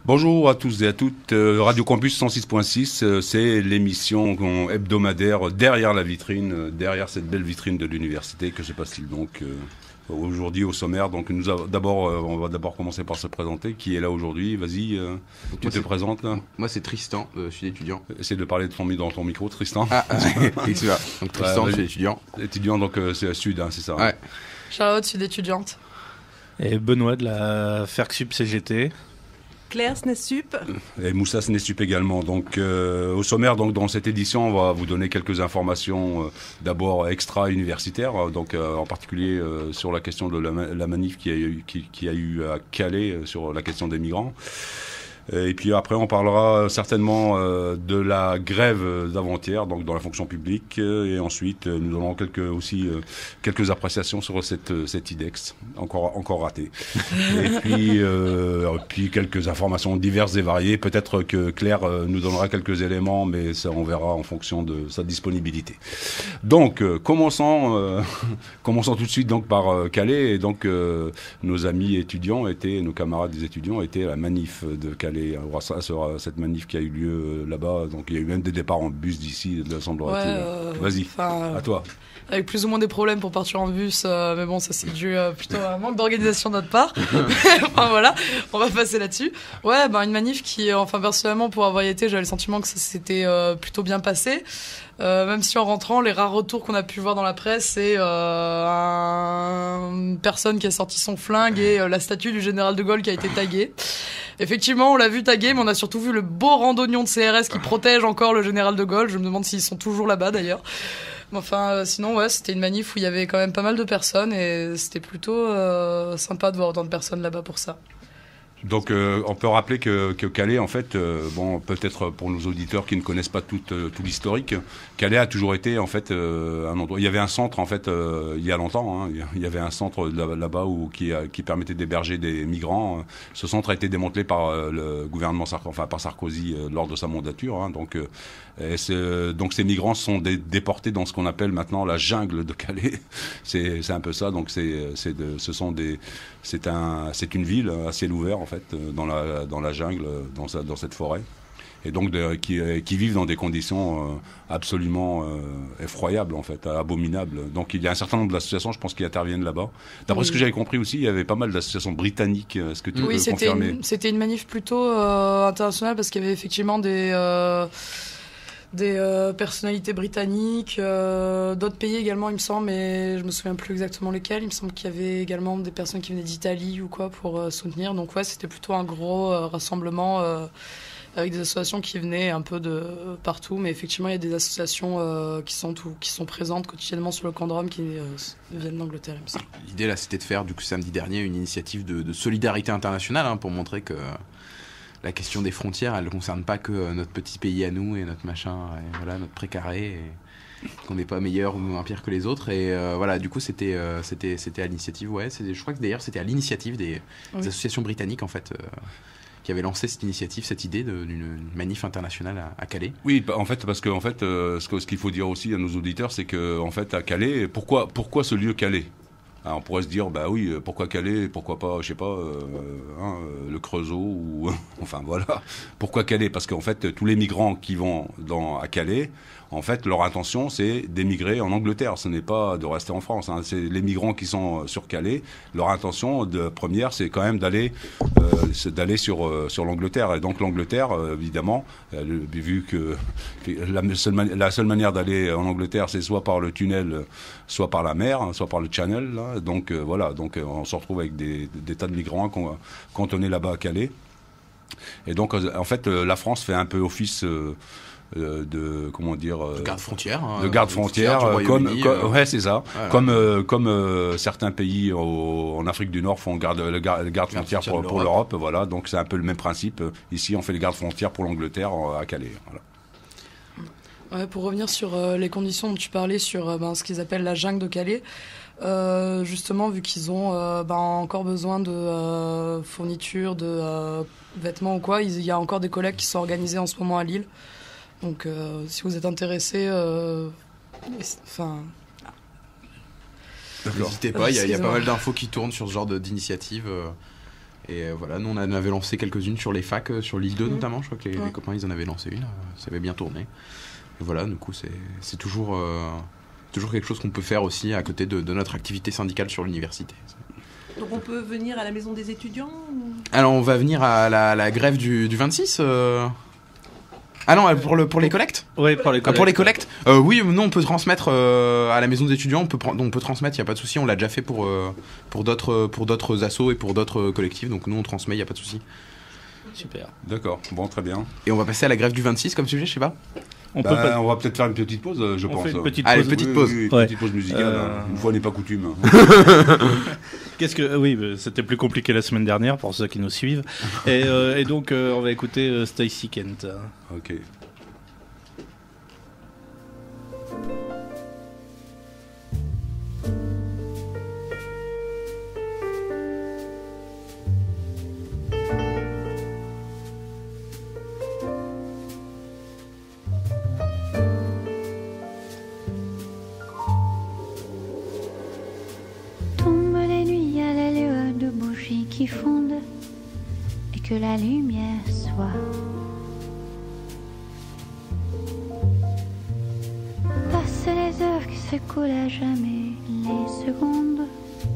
Bonjour à tous et à toutes. Radio Campus 106.6, c'est l'émission hebdomadaire derrière la vitrine, derrière cette belle vitrine de l'université que je passe donc aujourd'hui au sommaire. Donc on va d'abord commencer par se présenter. Qui est là aujourd'hui? Vas-y, tu te présentes là. Moi c'est Tristan, je suis étudiant. Essaie de parler dans ton micro, Tristan. Donc Tristan, je suis étudiant. Étudiant, donc c'est à Sud, hein, c'est ça. Ouais. Charlotte, Sud étudiante. Et Benoît de la FERCSUP CGT. Claire, SNESUP. Et Moussa, SNESUP également. Donc, au sommaire, donc, dans cette édition, on va vous donner quelques informations, d'abord extra-universitaires, donc en particulier sur la question de la manif qui a eu à Calais sur la question des migrants. Et puis après, on parlera certainement de la grève d'avant-hier, donc dans la fonction publique. Et ensuite, nous aurons quelques appréciations sur cette IDEX, encore ratée. Et puis quelques informations diverses et variées. Peut-être que Claire nous donnera quelques éléments, mais ça, on verra en fonction de sa disponibilité. Donc, commençons tout de suite donc par Calais. Et donc, nos amis étudiants nos camarades des étudiants étaient à la manif de Calais. Sur cette manif qui a eu lieu là-bas, donc il y a eu même des départs en bus d'ici, semblerait-il. Vas-y, à toi. Avec plus ou moins des problèmes pour partir en bus, mais bon, ça c'est dû plutôt à un manque d'organisation de notre part. Enfin voilà, on va passer là-dessus. Ouais, une manif qui, personnellement, pour avoir été, j'avais le sentiment que ça s'était plutôt bien passé. Même si en rentrant, les rares retours qu'on a pu voir dans la presse, c'est une personne qui a sorti son flingue et la statue du général de Gaulle qui a été taguée. Effectivement, on l'a vu taguer, mais on a surtout vu le beau randonnion de CRS qui protège encore le général de Gaulle. Je me demande s'ils sont toujours là-bas d'ailleurs. Sinon, ouais, c'était une manif où il y avait quand même pas mal de personnes et c'était plutôt sympa de voir autant de personnes là-bas pour ça. Donc, on peut rappeler que Calais, en fait, peut-être pour nos auditeurs qui ne connaissent pas tout l'historique, Calais a toujours été, en fait, un endroit. Il y avait un centre, en fait, il y a longtemps. Hein, il y avait un centre là-bas qui permettait d'héberger des migrants. Ce centre a été démantelé par le gouvernement, par Sarkozy lors de sa mandature. Hein, donc ces migrants sont déportés dans ce qu'on appelle maintenant la jungle de Calais. C'est un peu ça. Donc c'est une ville à ciel ouvert en fait dans la jungle, dans cette forêt, et donc qui vivent dans des conditions absolument effroyables en fait, abominables. Donc il y a un certain nombre d'associations, je pense, qui interviennent là-bas. D'après ce que j'avais compris aussi, il y avait pas mal d'associations britanniques. Est-ce que tu peux confirmer? C'était une manif plutôt internationale parce qu'il y avait effectivement des personnalités britanniques, d'autres pays également, il me semble, mais je me souviens plus exactement lesquels. Il me semble qu'il y avait également des personnes qui venaient d'Italie ou quoi pour soutenir. Donc ouais, c'était plutôt un gros rassemblement avec des associations qui venaient un peu de partout. Mais effectivement, il y a des associations qui sont présentes quotidiennement sur le camp de Rome qui viennent d'Angleterre, il me semble. L'idée là, c'était de faire du coup samedi dernier une initiative de solidarité internationale pour montrer que la question des frontières, elle ne concerne pas que notre petit pays à nous et notre machin, et voilà, notre précaré, et qu'on n'est pas meilleur ou moins pire que les autres. Et voilà, du coup, c'était à l'initiative, je crois que d'ailleurs, c'était à l'initiative des associations britanniques, en fait, qui avaient lancé cette initiative, cette idée d'une manif internationale à Calais. Oui, en fait, parce que ce qu'il faut dire aussi à nos auditeurs, c'est que en fait, à Calais, pourquoi ce lieu Calais? Alors on pourrait se dire, pourquoi Calais, pourquoi pas, je sais pas, le Creusot, ou enfin voilà. Pourquoi Calais? Parce qu'en fait, tous les migrants qui vont à Calais, en fait, leur intention, c'est d'émigrer en Angleterre. Ce n'est pas de rester en France. Hein. C'est les migrants qui sont sur Calais. Leur intention première, c'est quand même d'aller sur l'Angleterre. Et donc l'Angleterre, évidemment, vu que la seule manière d'aller en Angleterre, c'est soit par le tunnel, soit par la mer, soit par le Channel. Là. Donc voilà. Donc on se retrouve avec des tas de migrants cantonnés là-bas à Calais. Et donc en fait, la France fait un peu office de garde-frontière, de garde-frontière, c'est ça. Voilà. Comme certains pays en Afrique du Nord font garde-frontière pour l'Europe, voilà. Donc c'est un peu le même principe. Ici, on fait les gardes-frontières pour l'Angleterre à Calais. Voilà. Ouais, pour revenir sur les conditions dont tu parlais sur ce qu'ils appellent la jungle de Calais. Justement, vu qu'ils ont encore besoin de fournitures, de vêtements ou quoi, il y a encore des collectes qui sont organisées en ce moment à Lille. Donc, si vous êtes intéressé, n'hésitez pas, il y a pas mal d'infos qui tournent sur ce genre d'initiative. Et voilà, nous on en avait lancé quelques-unes sur les facs, sur l'île 2 notamment. Je crois que les Ouais. copains ils en avaient lancé une, ça avait bien tourné. Et voilà, du coup c'est toujours quelque chose qu'on peut faire aussi à côté de notre activité syndicale sur l'université. Donc on peut venir à la maison des étudiants ou... Alors on va venir à la grève du 26 Ah non, pour les collectes. Oui, pour les Ah, collègues. pour les collectes, oui, nous on peut transmettre à la maison des étudiants, on peut transmettre, il y a pas de souci, on l'a déjà fait pour d'autres assos et pour d'autres collectifs, donc nous on transmet, il y a pas de souci. Super. D'accord, bon, très bien. Et on va passer à la grève du 26 comme sujet, je sais pas. On peut pas... On va peut-être faire une petite pause, je On pense. fait une petite Allez, pause. petite pause. Oui, Ouais. petite pause musicale. Une fois n'est pas coutume. Qu'est-ce que oui, c'était plus compliqué la semaine dernière pour ceux qui nous suivent. Et donc on va écouter Stacy Kent. Ok. Tombent les nuits à la lueur de bougies qui fondent et que la lumière soit. Passent les heures qui s'écoulent à jamais, les secondes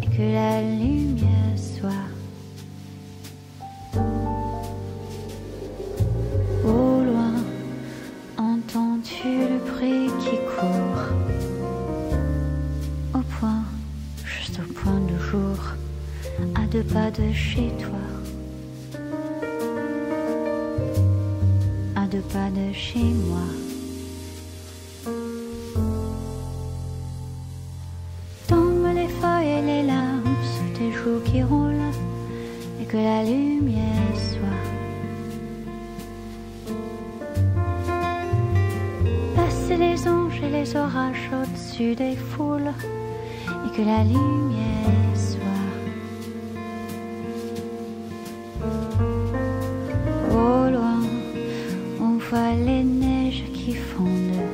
et que la lumière soit. Au loin, entends-tu le bruit qui court? Au point, juste au point du jour, à 2 pas de chez toi, à 2 pas de chez moi. Tombent les feuilles et les larmes sous tes joues qui roulent, et que la lumière soit. Passent les anges et les orages au-dessus des foules, et que la lumière soit. Au loin, on voit les neiges qui fondent.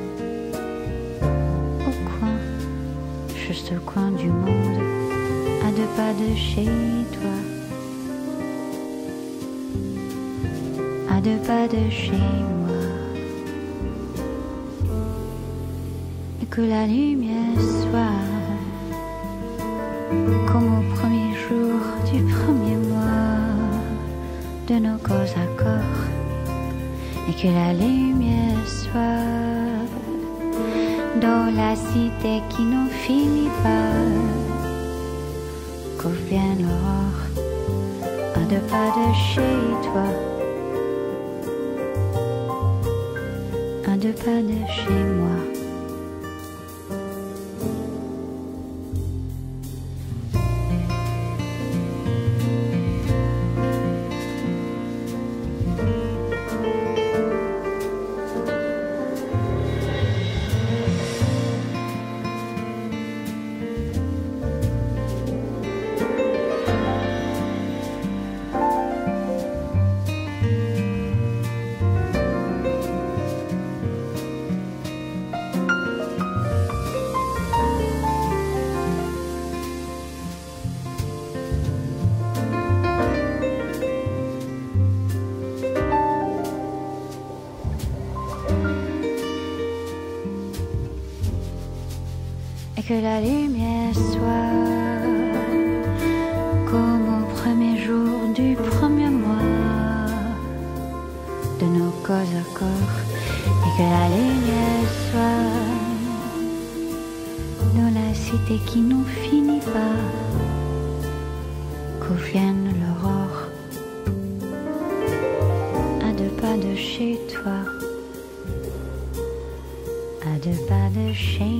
Au coin, juste au coin du monde, à 2 pas de chez toi, à 2 pas de chez moi. Et que la lumière soit. Comme au premier jour du premier mois de nos corps à corps, et que la lumière soit dans la cité qui n'en finit pas, qu'au vienne l'aurore à 2 pas de chez toi, à 2 pas de chez moi. Et que la lumière soit comme au premier jour du premier mois de nos corps à corps, et que la lumière soit dans la cité qui n'en finit pas, qu'au vienne l'aurore à 2 pas de chez toi, à 2 pas de chez moi.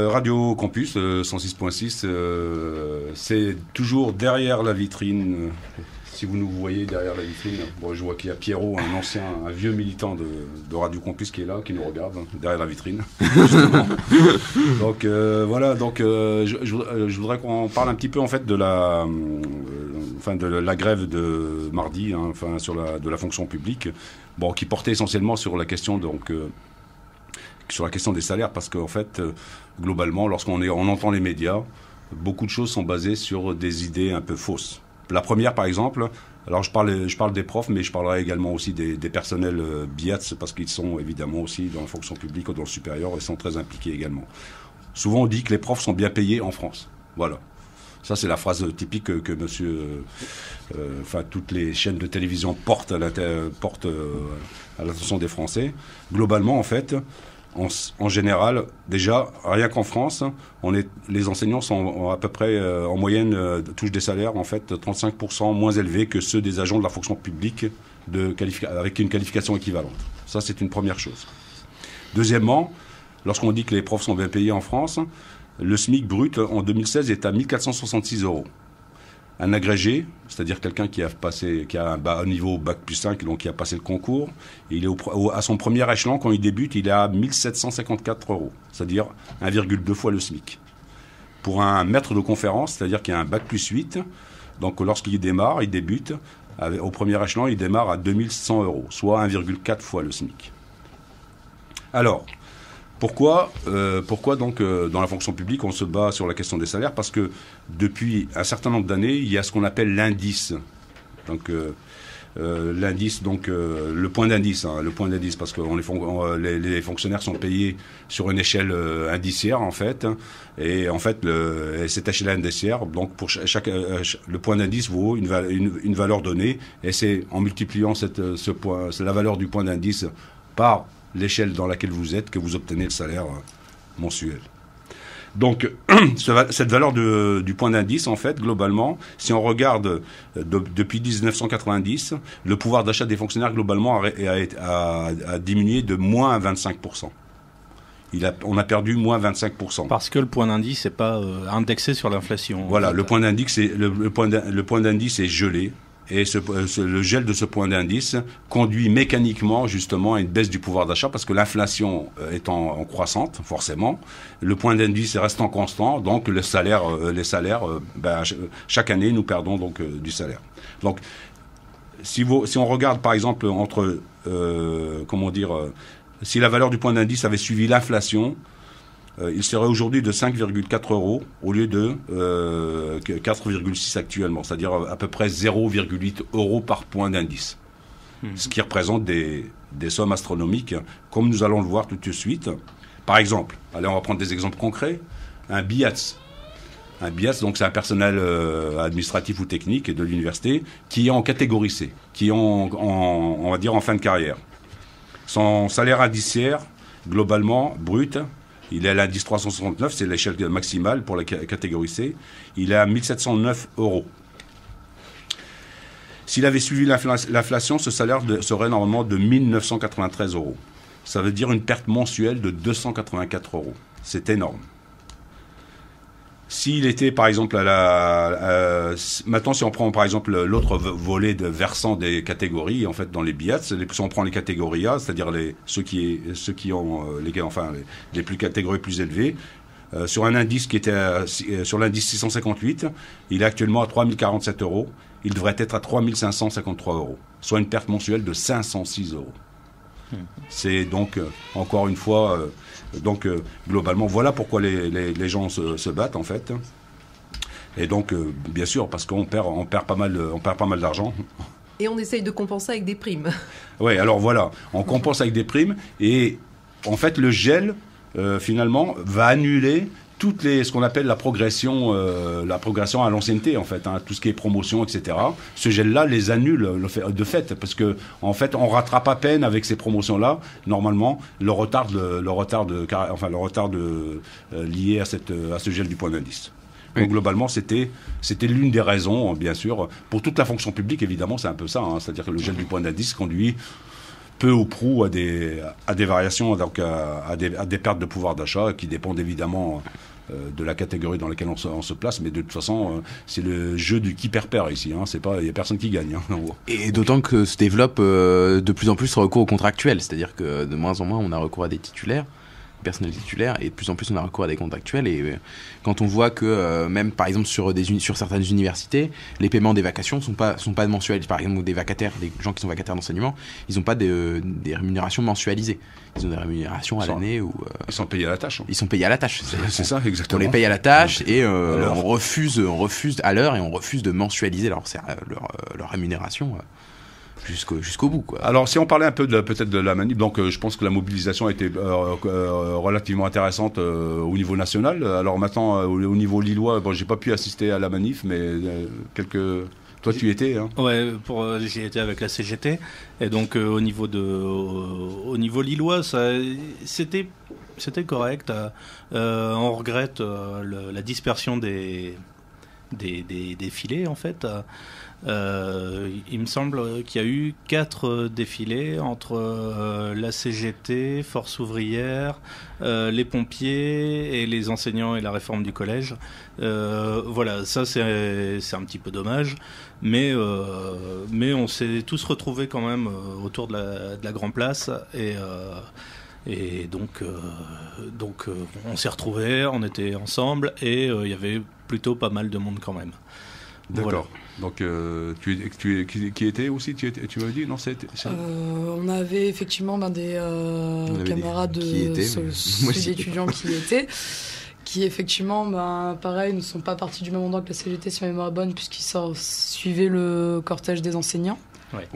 Radio Campus 106.6, c'est toujours derrière la vitrine si vous nous voyez derrière la vitrine, bon, je vois qu'il y a Pierrot, un vieux militant de Radio Campus qui est là, qui nous regarde derrière la vitrine. Donc voilà, donc je voudrais qu'on parle un petit peu en fait de la grève de mardi, hein, enfin de la fonction publique, bon, qui portait essentiellement sur la question sur la question des salaires, parce qu'en fait, globalement, lorsqu'on entend les médias, beaucoup de choses sont basées sur des idées un peu fausses. La première, par exemple, alors je parle des profs, mais je parlerai également aussi des personnels BIATS, parce qu'ils sont évidemment aussi dans la fonction publique ou dans le supérieur, et sont très impliqués également. Souvent, on dit que les profs sont bien payés en France. Voilà. Ça, c'est la phrase typique que toutes les chaînes de télévision portent à l'attention des Français. Globalement, en fait, en général, déjà, rien qu'en France, les enseignants sont à peu près, en moyenne, touchent des salaires, en fait, 35% moins élevés que ceux des agents de la fonction publique avec une qualification équivalente. Ça, c'est une première chose. Deuxièmement, lorsqu'on dit que les profs sont bien payés en France, le SMIC brut, en 2016, est à 1 466 €. Un agrégé, c'est-à-dire quelqu'un qui a un niveau bac plus 5, donc qui a passé le concours, il est à son premier échelon, quand il débute, il est à 1 754 €, c'est-à-dire 1,2 fois le SMIC. Pour un maître de conférence, c'est-à-dire qu'il a un bac plus 8, donc lorsqu'il débute, au premier échelon, il démarre à 2 100 €, soit 1,4 fois le SMIC. Alors, pourquoi donc dans la fonction publique on se bat sur la question des salaires? Parce que depuis un certain nombre d'années, il y a ce qu'on appelle l'indice. Donc l'indice, donc le point d'indice, parce que les fonctionnaires sont payés sur une échelle indiciaire en fait, et en fait cette échelle indiciaire, donc pour le point d'indice vaut une valeur donnée, et c'est en multipliant c'est la valeur du point d'indice par l'échelle dans laquelle vous êtes que vous obtenez le salaire mensuel. Donc, cette valeur du point d'indice, en fait, globalement, si on regarde depuis 1990, le pouvoir d'achat des fonctionnaires, globalement, a diminué de moins 25%. On a perdu moins 25%. Parce que le point d'indice n'est pas indexé sur l'inflation. Voilà, le point d'indice est gelé. Et le gel de ce point d'indice conduit mécaniquement justement à une baisse du pouvoir d'achat, parce que l'inflation est en croissante, forcément. Le point d'indice reste en constant, donc les salaires, chaque année, nous perdons donc du salaire. Donc, si on regarde par exemple si la valeur du point d'indice avait suivi l'inflation, il serait aujourd'hui de 5,4 € au lieu de 4,6 actuellement, c'est-à-dire à peu près 0,8 € par point d'indice. Ce qui représente des sommes astronomiques, comme nous allons le voir tout de suite. Par exemple, allez, on va prendre des exemples concrets. Un BIATS. Un BIATS, donc c'est un personnel administratif ou technique de l'université qui est en catégorie C, qui est on va dire en fin de carrière. Son salaire indiciaire, globalement, brut, il est à l'indice 369, c'est l'échelle maximale pour la catégorie C. Il est à 1 709 €. S'il avait suivi l'inflation, ce salaire serait normalement de 1 993 €. Ça veut dire une perte mensuelle de 284 €. C'est énorme. S'il était, par exemple, maintenant, si on prend, par exemple, l'autre volet de versant des catégories, en fait, dans les BIATS, si on prend les catégories A, c'est-à-dire ceux qui ont les catégories plus élevées, sur un indice qui était sur l'indice 658, il est actuellement à 3 047 €. Il devrait être à 3 553 €, soit une perte mensuelle de 506 €. C'est donc, encore une fois, globalement, voilà pourquoi les gens se battent, en fait. Et donc, bien sûr, parce qu'on perd pas mal d'argent. Et on essaye de compenser avec des primes. Oui, alors voilà, on compense avec des primes, et en fait, le gel, finalement, va annuler ce qu'on appelle la progression à l'ancienneté, en fait, hein, tout ce qui est promotion, etc. Ce gel-là les annule de fait, parce que en fait, on rattrape à peine avec ces promotions-là, normalement, le retard lié à ce gel du point d'indice. Donc, oui. Globalement, c'était l'une des raisons, bien sûr, pour toute la fonction publique, évidemment, c'est un peu ça, hein, c'est-à-dire que le gel du point d'indice conduit peu ou prou à des variations, donc à des pertes de pouvoir d'achat qui dépendent évidemment de la catégorie dans laquelle on se place, mais de toute façon, c'est le jeu du qui perd ici. C'est pas, il y a personne qui gagne. Et d'autant que se développe de plus en plus le recours aux contractuels, c'est-à-dire que de moins en moins on a recours à des titulaires, personnels titulaires, et de plus en plus on a recours à des contractuels. Et quand on voit que même par exemple sur certaines universités, les paiements des vacations sont pas mensualisés. Par exemple, des vacataires, des gens qui sont vacataires d'enseignement, ils n'ont pas des rémunérations mensualisées. Ils ont des rémunérations à l'année ou ils sont payés à la tâche. Ils sont payés à la tâche. C'est ça, exactement. On les paye à la tâche et on refuse à l'heure et on refuse de mensualiser leur rémunération. Jusqu'au bout, quoi. Alors, si on parlait un peu peut-être de la manip, donc je pense que la mobilisation a été relativement intéressante au niveau national. Alors maintenant, au niveau lillois, j'ai pas pu assister à la manif, mais toi, tu y étais, hein? Ouais, j'y étais avec la CGT, et donc au niveau lillois, c'était correct. On regrette la dispersion des défilés, en fait. Il me semble qu'il y a eu 4 défilés entre la CGT, Force ouvrière, les pompiers et les enseignants et la réforme du collège. Voilà, ça c'est un petit peu dommage, mais on s'est tous retrouvés quand même autour de la Grand Place et donc on s'est retrouvés, on était ensemble et il y avait plutôt pas mal de monde quand même. D'accord. Voilà. Donc, qui était aussi, tu m'avais dit, non, on avait effectivement des camarades étudiants qui étaient, qui effectivement, pareil, ne sont pas partis du même endroit que la CGT, si ma mémoire est bonne, puisqu'ils suivaient le cortège des enseignants.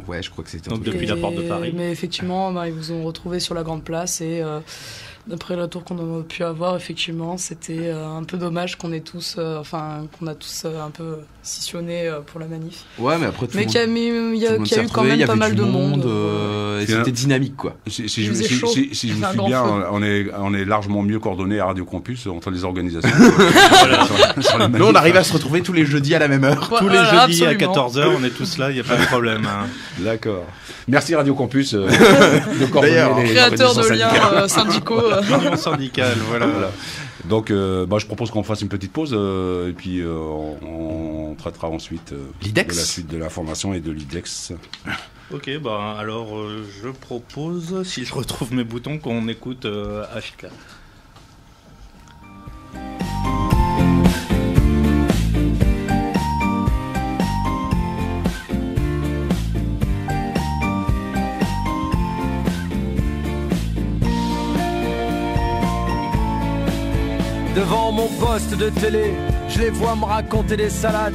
Ouais, je crois que c'était donc depuis la porte de Paris. Mais effectivement, ils vous ont retrouvés sur la Grande Place et d'après le retour qu'on a pu avoir, effectivement, c'était un peu dommage qu'on ait tous, qu'on a tous un peu scissionné pour la manif. Ouais, mais après, qu'il y a eu quand même pas mal de monde. Et c'était dynamique, quoi. Si je vous suis bien, on est largement mieux coordonnés à Radio Campus entre les organisations. Nous, on arrive à se retrouver tous les jeudis à la même heure. Tous les jeudis à 14h, on est tous là, il n'y a pas de problème. Hein. D'accord. Merci Radio Campus de coordonner les créateur de liens syndicaux. Union syndicale, voilà. Donc, je propose qu'on fasse une petite pause et puis on traitera ensuite de la suite de l'information et de l'IDEX. Ok, alors je propose, si je retrouve mes boutons, qu'on écoute HK. Devant mon poste de télé, je les vois me raconter des salades.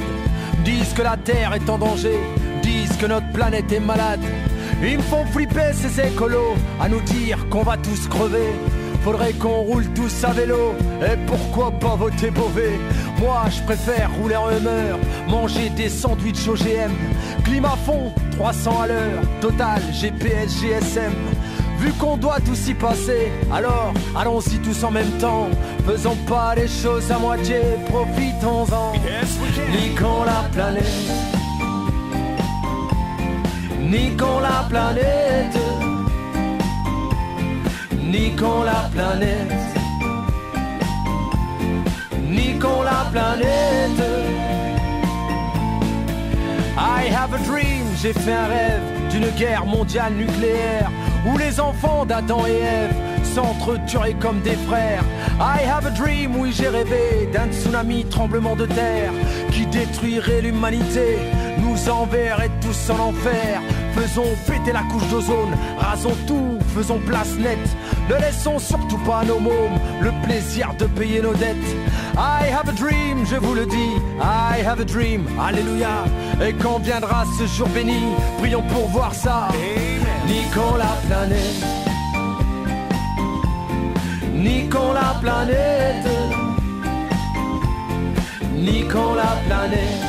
Disent que la terre est en danger, disent que notre planète est malade. Ils me font flipper ces écolos, à nous dire qu'on va tous crever. Faudrait qu'on roule tous à vélo, et pourquoi pas voter Beauvais. Moi je préfère rouler en Hummer, manger des sandwichs OGM. Climat fond, 300 à l'heure, total, GPS, GSM. Vu qu'on doit tous y passer, alors allons-y tous en même temps. Faisons pas les choses à moitié, profitons-en. Niquons la planète, niquons la planète, niquons la planète, niquons la planète. I have a dream, j'ai fait un rêve d'une guerre mondiale nucléaire où les enfants d'Adam et Ève s'entretueraient comme des frères. I have a dream, oui j'ai rêvé d'un tsunami, tremblement de terre qui détruirait l'humanité, nous enverrait tous en enfer. Faisons péter la couche d'ozone, rasons tout, faisons place nette. Ne laissons surtout pas à nos mômes le plaisir de payer nos dettes. I have a dream, je vous le dis, I have a dream, alléluia. Et quand viendra ce jour béni, prions pour voir ça. Niquons la planète, niquons la planète, niquons la planète,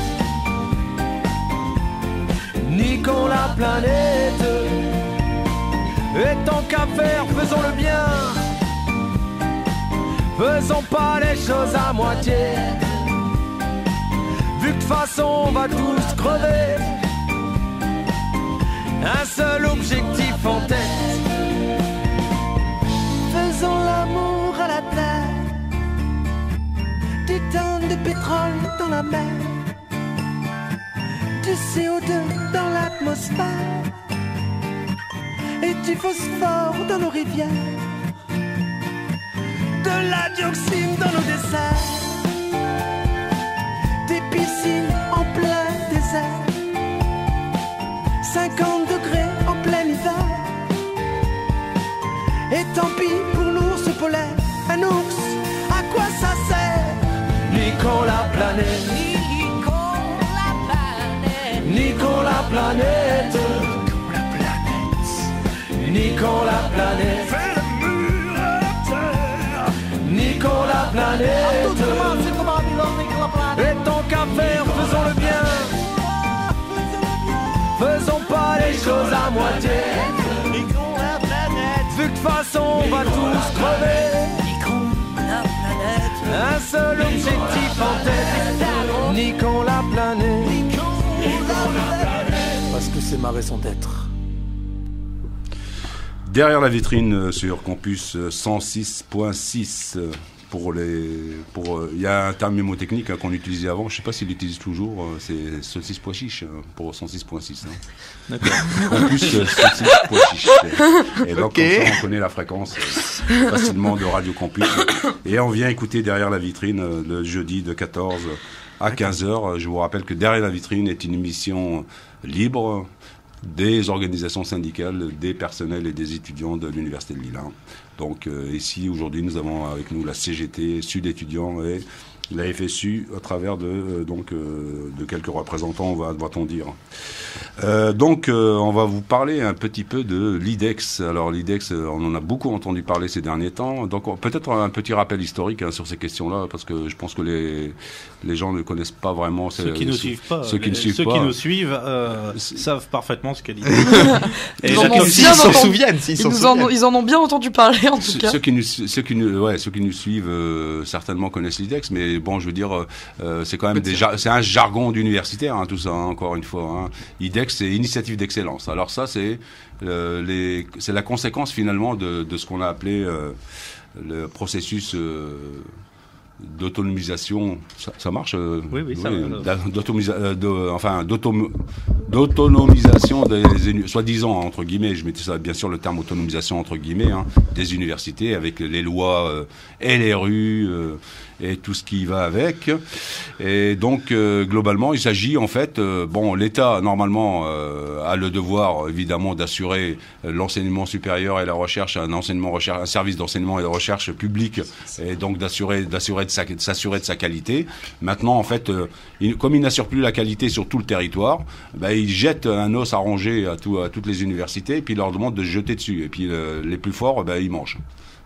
niquons la planète. Et tant qu'à faire, faisons le bien, faisons pas les choses à moitié. Vu que de toute façon on va tous crever, un seul objectif en tête, faisons l'amour à la terre, dans la mer, du CO2 dans l'atmosphère et du phosphore dans nos rivières, de la dioxine dans nos desserts, des piscines en plein désert, 50 degrés en plein hiver. Et tant pis pour l'ours polaire, un ours, à quoi ça sert? Niquons la planète, niquons la planète, niquons la planète, fais le mur à la terre, niquons la planète, et tant qu'à faire, faisons le bien, faisons pas les choses à moitié. De toute façon, on va tous crever. Un seul objectif en tête. Niquons la planète. Parce que c'est ma raison d'être. Derrière la vitrine sur Campus 106.6. Il y a un terme mnémotechnique qu'on utilisait avant, je ne sais pas s'il l'utilise toujours, c'est saucisse pois chiche pour 106.6. Hein. D'accord. Campus saucisse pois chiche. Et donc comme ça, on connaît la fréquence facilement de Radio Campus. Et on vient écouter Derrière la vitrine le jeudi de 14 à 15h. Je vous rappelle que Derrière la vitrine est une émission libre des organisations syndicales, des personnels et des étudiants de l'Université de Lille. Donc ici, aujourd'hui, nous avons avec nous la CGT, Sud étudiants et la FSU à travers de quelques représentants, va-t-on dire. On va vous parler un petit peu de l'IDEX. Alors l'IDEX, on en a beaucoup entendu parler ces derniers temps. Donc peut-être un petit rappel historique sur ces questions-là, parce que je pense que les gens ne connaissent pas vraiment. Ceux qui ne suivent pas. Ceux qui nous suivent savent parfietement ce qu'est l'IDEX. Et s'ils s'en souviennent. Ils en ont bien entendu parler, en tout cas. Ceux qui nous suivent certainement connaissent l'IDEX, mais bon, je veux dire, c'est quand même c'est un jargon d'universitaire, tout ça, encore une fois. IDEX, c'est Initiative d'Excellence. Alors ça, c'est la conséquence finalement de ce qu'on a appelé le processus d'autonomisation. Ça marche Oui, ça marche. D'autonomisation soi-disant, entre guillemets, je mettais ça bien sûr le terme autonomisation entre guillemets, des universités avec les lois LRU et tout ce qui va avec. Et donc globalement, il s'agit en fait, l'État normalement a le devoir évidemment d'assurer l'enseignement supérieur et la recherche, un service d'enseignement et de recherche public, et donc s'assurer de sa qualité. Maintenant, en fait, comme il n'assure plus la qualité sur tout le territoire, il jette un os à ronger à toutes les universités, et puis il leur demande de se jeter dessus. Et puis les plus forts, ils mangent.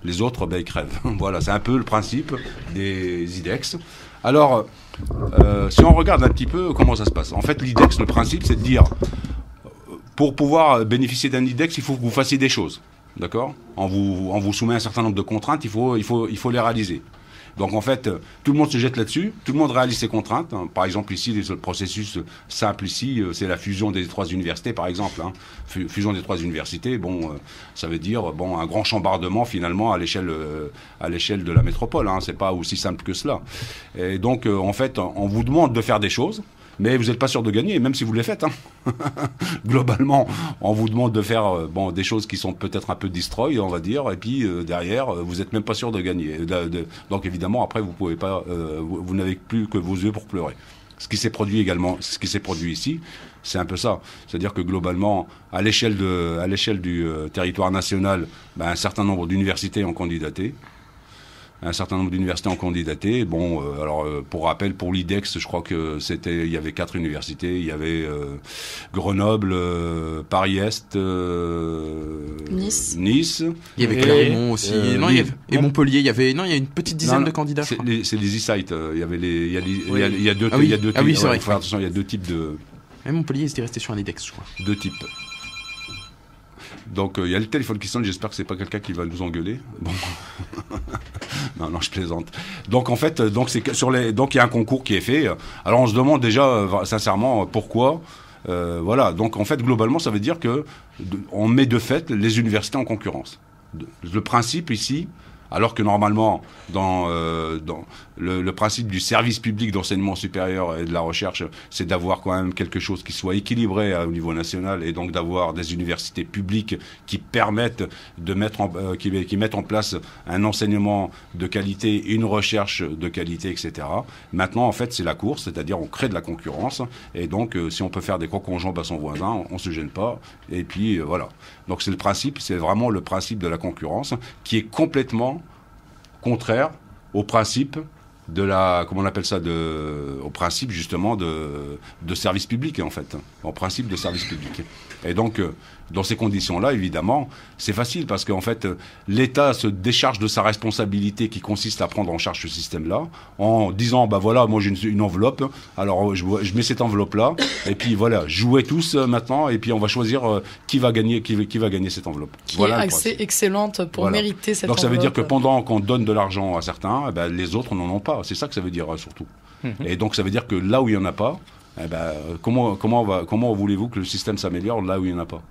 Les autres, ils crèvent. Voilà, c'est un peu le principe des IDEX. Alors, si on regarde un petit peu comment ça se passe. En fait, l'IDEX, le principe, c'est de dire, pour pouvoir bénéficier d'un IDEX, il faut que vous fassiez des choses. D'accord ? On vous soumet un certain nombre de contraintes, il faut les réaliser. Donc en fait, tout le monde se jette là-dessus, tout le monde réalise ses contraintes. Par exemple ici, le processus simple ici, c'est la fusion des 3 universités par exemple. Fusion des 3 universités, ça veut dire un grand chambardement finalement à l'échelle de la métropole. C'est pas aussi simple que cela. Et donc en fait, on vous demande de faire des choses, mais vous n'êtes pas sûr de gagner, même si vous les faites. Globalement, on vous demande de faire des choses qui sont peut-être un peu destroy, on va dire, et puis derrière, vous n'êtes même pas sûr de gagner. Donc évidemment, après, vous pouvez pas, vous n'avez plus que vos yeux pour pleurer. Ce qui s'est produit ici, c'est un peu ça. C'est-à-dire que globalement, à l'échelle du territoire national, un certain nombre d'universités ont candidaté. Pour rappel, pour l'IDEX, je crois que il y avait 4 universités. Il y avait Grenoble, Paris-Est, Nice. Il y avait Clermont aussi. Et Montpellier. Il y a une petite dizaine de candidats. C'est les e-sites. Il y a deux types. Ah oui, c'est vrai. Faut faire attention, il y a 2 types de. Même Montpellier, ils étaient restés sur un IDEX, je crois. 2 types. Donc il y a le téléphone qui sonne, j'espère que c'est pas quelqu'un qui va nous engueuler. Bon. non, je plaisante. Donc en fait, donc il y a un concours qui est fait. Alors on se demande déjà sincèrement pourquoi. Donc en fait globalement ça veut dire que on met de fait les universités en concurrence. Le principe ici, Alors que normalement, dans le principe du service public d'enseignement supérieur et de la recherche, c'est d'avoir quand même quelque chose qui soit équilibré au niveau national et donc d'avoir des universités publiques qui permettent de qui mettent en place un enseignement de qualité, une recherche de qualité, etc. Maintenant, en fait, c'est la course, c'est-à-dire on crée de la concurrence et donc si on peut faire des crocs en jambes à son voisin, on se gêne pas. Et puis voilà. Donc c'est le principe, c'est vraiment le principe de la concurrence qui est complètement contraire au principe de la, comment on appelle ça, au principe justement de service public en fait, au principe de service public. Et donc dans ces conditions-là, évidemment, c'est facile parce qu'en fait, l'État se décharge de sa responsabilité qui consiste à prendre en charge ce système-là en disant, bah voilà, moi j'ai une enveloppe, alors je mets cette enveloppe-là, et puis voilà, jouez tous maintenant, et puis on va choisir qui va gagner cette enveloppe. Qui voilà est assez excellente pour mériter cette enveloppe. Donc ça veut dire que pendant qu'on donne de l'argent à certains, eh ben, les autres n'en ont pas. C'est ça que ça veut dire surtout. Et donc ça veut dire que là où il n'y en a pas, eh ben, comment voulez-vous que le système s'améliore là où il n'y en a pas?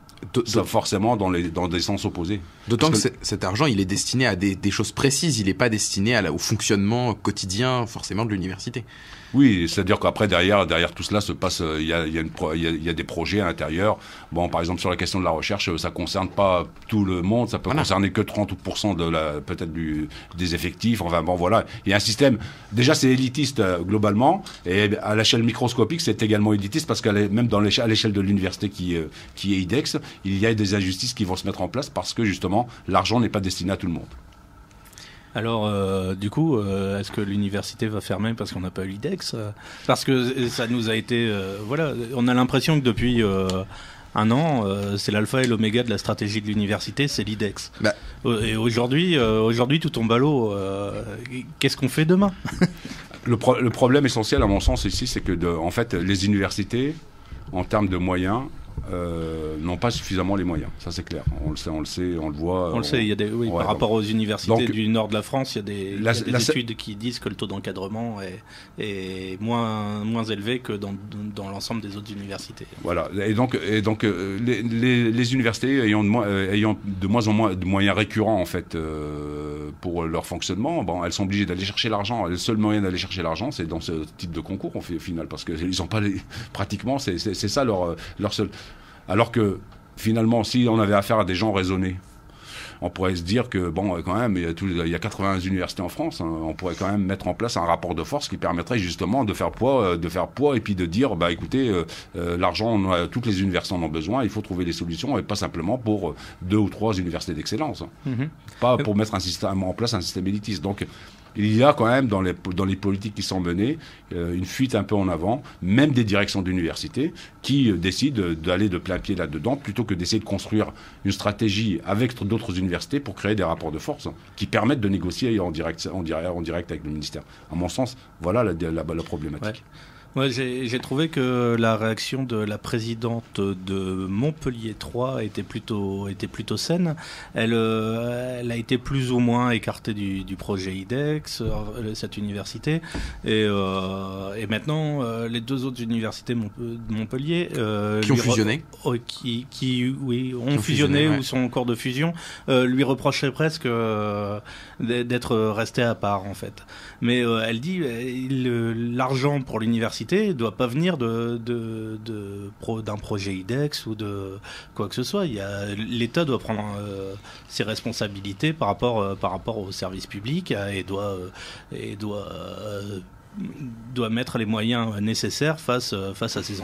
Ça, forcément dans des sens opposés. D'autant que cet argent, il est destiné à des choses précises, il n'est pas destiné au fonctionnement quotidien forcément de l'université. Oui, c'est-à-dire qu'après, derrière tout cela se passe, il y a des projets à l'intérieur. Bon, par exemple, sur la question de la recherche, ça concerne pas tout le monde, ça peut concerner que 30% peut-être des effectifs. Enfin, bon, voilà. Il y a un système, déjà, c'est élitiste, globalement, et à l'échelle microscopique, c'est également élitiste parce même à l'échelle de l'université qui est IDEX, il y a des injustices qui vont se mettre en place parce que, justement, l'argent n'est pas destiné à tout le monde. Alors, du coup, est-ce que l'université va fermer parce qu'on n'a pas eu l'IDEX? Parce que ça nous a été... voilà, on a l'impression que depuis un an, c'est l'alpha et l'oméga de la stratégie de l'université, c'est l'IDEX. Bah. Et aujourd'hui, tout tombe à l'eau. Qu'est-ce qu'on fait demain? Le problème essentiel, à mon sens, ici, c'est que, en fait, les universités, en termes de moyens, n'ont pas suffisamment les moyens, ça c'est clair. On le sait, on le voit. On le sait, il y a par rapport aux universités du nord de la France, il y a des études qui disent que le taux d'encadrement est moins élevé que dans l'ensemble des autres universités. Voilà, et donc les universités ayant de moins en moins de moyens récurrents en fait pour leur fonctionnement, bon, elles sont obligées d'aller chercher l'argent. Le seul moyen d'aller chercher l'argent, c'est dans ce type de concours au final, parce qu'ils n'ont pas pratiquement, c'est ça leur seul. Alors que, finalement, si on avait affaire à des gens raisonnés, on pourrait se dire que, bon, quand même, il y a 80 universités en France, hein, on pourrait quand même mettre en place un rapport de force qui permettrait justement de faire poids et puis de dire, bah écoutez, l'argent, toutes les universités en ont besoin, il faut trouver des solutions et pas simplement pour 2 ou 3 universités d'excellence. Pas pour mettre en place un système élitiste. Donc, il y a quand même dans les politiques qui sont menées une fuite un peu en avant, même des directions d'université qui décident d'aller de plein pied là-dedans plutôt que d'essayer de construire une stratégie avec d'autres universités pour créer des rapports de force qui permettent de négocier en direct avec le ministère. À mon sens, voilà la problématique. Ouais. Ouais, j'ai trouvé que la réaction de la présidente de Montpellier 3 était plutôt saine. Elle a été plus ou moins écartée du projet IDEX, cette université, et maintenant les deux autres universités de Montpellier qui ont fusionné, qui ont fusionné ou sont en cours de fusion, lui reprochaient presque d'être resté à part en fait. Mais elle dit l'argent pour l'université doit pas venir d'un projet IDEX ou de quoi que ce soit. L'État doit prendre ses responsabilités par rapport au service public et doit mettre les moyens nécessaires face à ses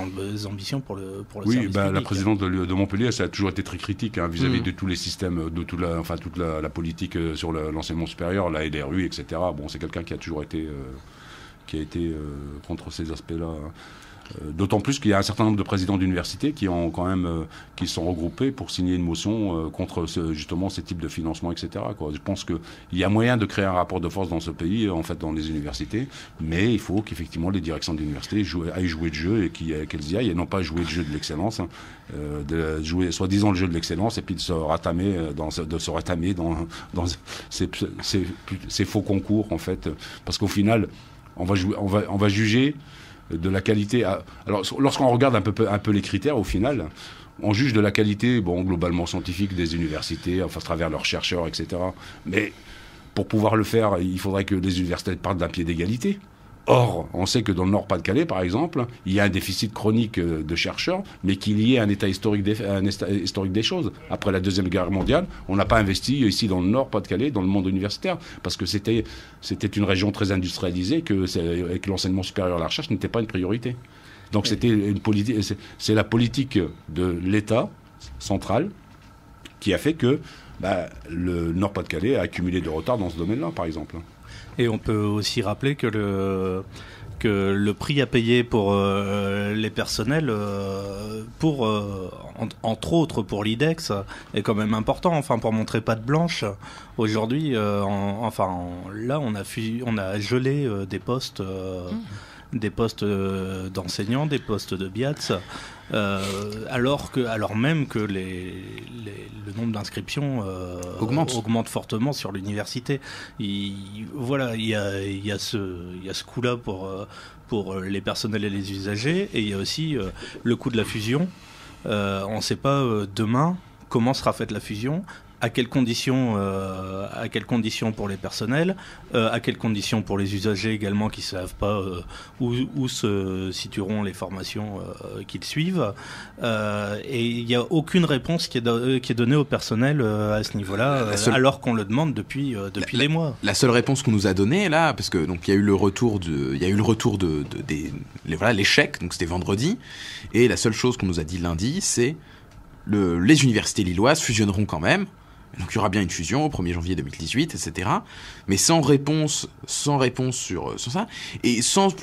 ambitions pour le service public. La présidente de Montpellier, ça a toujours été très critique vis-à-vis de tous les systèmes, de toute la politique sur l'enseignement supérieur, la LRU, etc. Bon, c'est quelqu'un qui a toujours été contre ces aspects-là. D'autant plus qu'il y a un certain nombre de présidents d'universités qui sont regroupés pour signer une motion contre justement ces types de financement, etc. Je pense qu'il y a moyen de créer un rapport de force dans ce pays, en fait, dans les universités, mais il faut qu'effectivement les directions d'université aillent jouer le jeu et qu'elles y aillent, et non pas jouer le jeu de l'excellence, de jouer soi-disant le jeu de l'excellence et puis de se ratamer dans ces faux concours, en fait, parce qu'au final, on va juger de la qualité. Alors, lorsqu'on regarde un peu les critères, au final, on juge de la qualité, globalement scientifique des universités, à travers leurs chercheurs, etc. Mais pour pouvoir le faire, il faudrait que les universités partent d'un pied d'égalité. Or, on sait que dans le Nord-Pas-de-Calais, par exemple, il y a un déficit chronique de chercheurs, mais qu'il y ait un état historique des choses. Après la Deuxième Guerre mondiale, on n'a pas investi ici dans le Nord-Pas-de-Calais, dans le monde universitaire, parce que c'était une région très industrialisée, que l'enseignement supérieur à la recherche n'était pas une priorité. Donc c'était une politique, c'est la politique de l'État central qui a fait que le Nord-Pas-de-Calais a accumulé de retard dans ce domaine-là, par exemple. Et on peut aussi rappeler que le prix à payer pour les personnels, entre autres pour l'IDEX, est quand même important. Enfin, pour montrer patte blanche, aujourd'hui, là, on a gelé des postes. Des postes d'enseignants, des postes de BIATS, alors même que le nombre d'inscriptions augmente fortement sur l'université. Il y a ce coût-là pour les personnels et les usagers, et il y a aussi le coût de la fusion. On ne sait pas demain comment sera faite la fusion. À quelles conditions pour les personnels, à quelles conditions pour les usagers également qui ne savent pas où se situeront les formations qu'ils suivent. Et il n'y a aucune réponse qui est donnée au personnel à ce niveau-là, alors qu'on le demande depuis des mois. La seule réponse qu'on nous a donnée là, parce que donc il y a eu le retour l'échec, donc c'était vendredi, et la seule chose qu'on nous a dit lundi, c'est les universités lilloises fusionneront quand même. Donc il y aura bien une fusion au 1er janvier 2018, etc. Mais sans réponse sur ça, et sans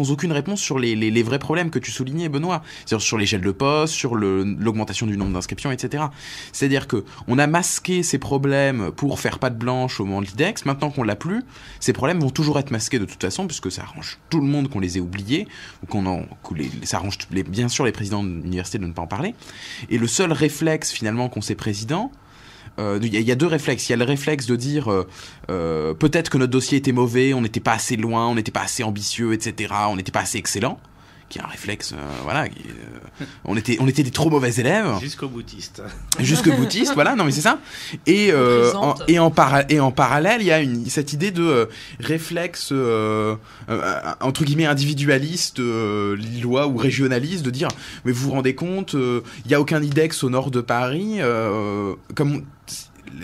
aucune réponse sur les vrais problèmes que tu soulignais, Benoît. C'est-à-dire sur l'échelle de poste, sur l'augmentation du nombre d'inscriptions, etc. C'est-à-dire que on a masqué ces problèmes pour faire patte blanche au moment de l'IDEX. Maintenant qu'on l'a plus, ces problèmes vont toujours être masqués de toute façon, puisque ça arrange tout le monde qu'on les ait oubliés, ou ça arrange bien sûr les présidents d'université de ne pas en parler. Et le seul réflexe finalement qu'ont ces présidents, il y a deux réflexes. Il y a le réflexe de dire peut-être que notre dossier était mauvais, on n'était pas assez loin, on n'était pas assez ambitieux, etc. On n'était pas assez excellent. Qui est un réflexe, on était des trop mauvais élèves. Jusqu'au boutiste, voilà. Non mais c'est ça. Et en parallèle, il y a cette idée de réflexe entre guillemets individualiste, lillois ou régionaliste, de dire mais vous vous rendez compte, il y a aucun IDEX au nord de Paris,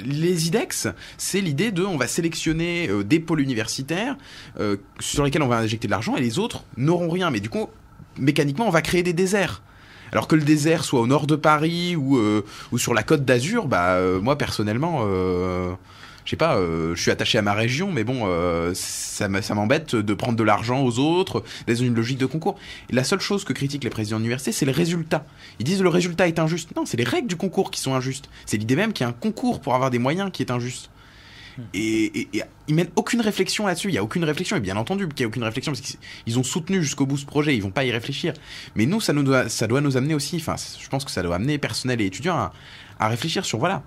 les IDEX, c'est l'idée on va sélectionner des pôles universitaires sur lesquels on va injecter de l'argent, et les autres n'auront rien. Mais du coup, mécaniquement, on va créer des déserts. Alors que le désert soit au nord de Paris ou sur la Côte d'Azur, moi personnellement, je sais pas, je suis attaché à ma région, mais bon, ça m'embête de prendre de l'argent aux autres, dans une logique de concours. Et la seule chose que critiquent les présidents d'université, c'est le résultat. Ils disent le résultat est injuste. Non, c'est les règles du concours qui sont injustes. C'est l'idée même qu'il y a un concours pour avoir des moyens qui est injuste. Et ils mènent aucune réflexion là-dessus. Il y a aucune réflexion, et bien entendu qu'il y a aucune réflexion, parce qu'ils ont soutenu jusqu'au bout ce projet, ils vont pas y réfléchir. Mais nous, ça doit nous amener aussi, je pense que ça doit amener personnel et étudiants à réfléchir sur, voilà,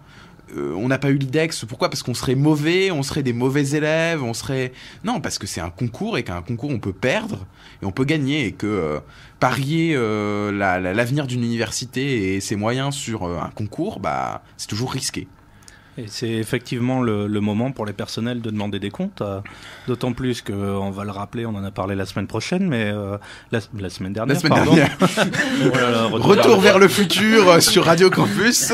on n'a pas eu l'IDEX, pourquoi ? Parce qu'on serait mauvais, on serait des mauvais élèves, non, parce que c'est un concours, et qu'un concours on peut perdre et on peut gagner, et que parier l'avenir d'une université et ses moyens sur un concours, c'est toujours risqué. Et c'est effectivement le moment pour les personnels de demander des comptes, d'autant plus qu'on va le rappeler, on en a parlé la semaine prochaine, mais la semaine dernière. Voilà, retour vers le futur sur Radio Campus.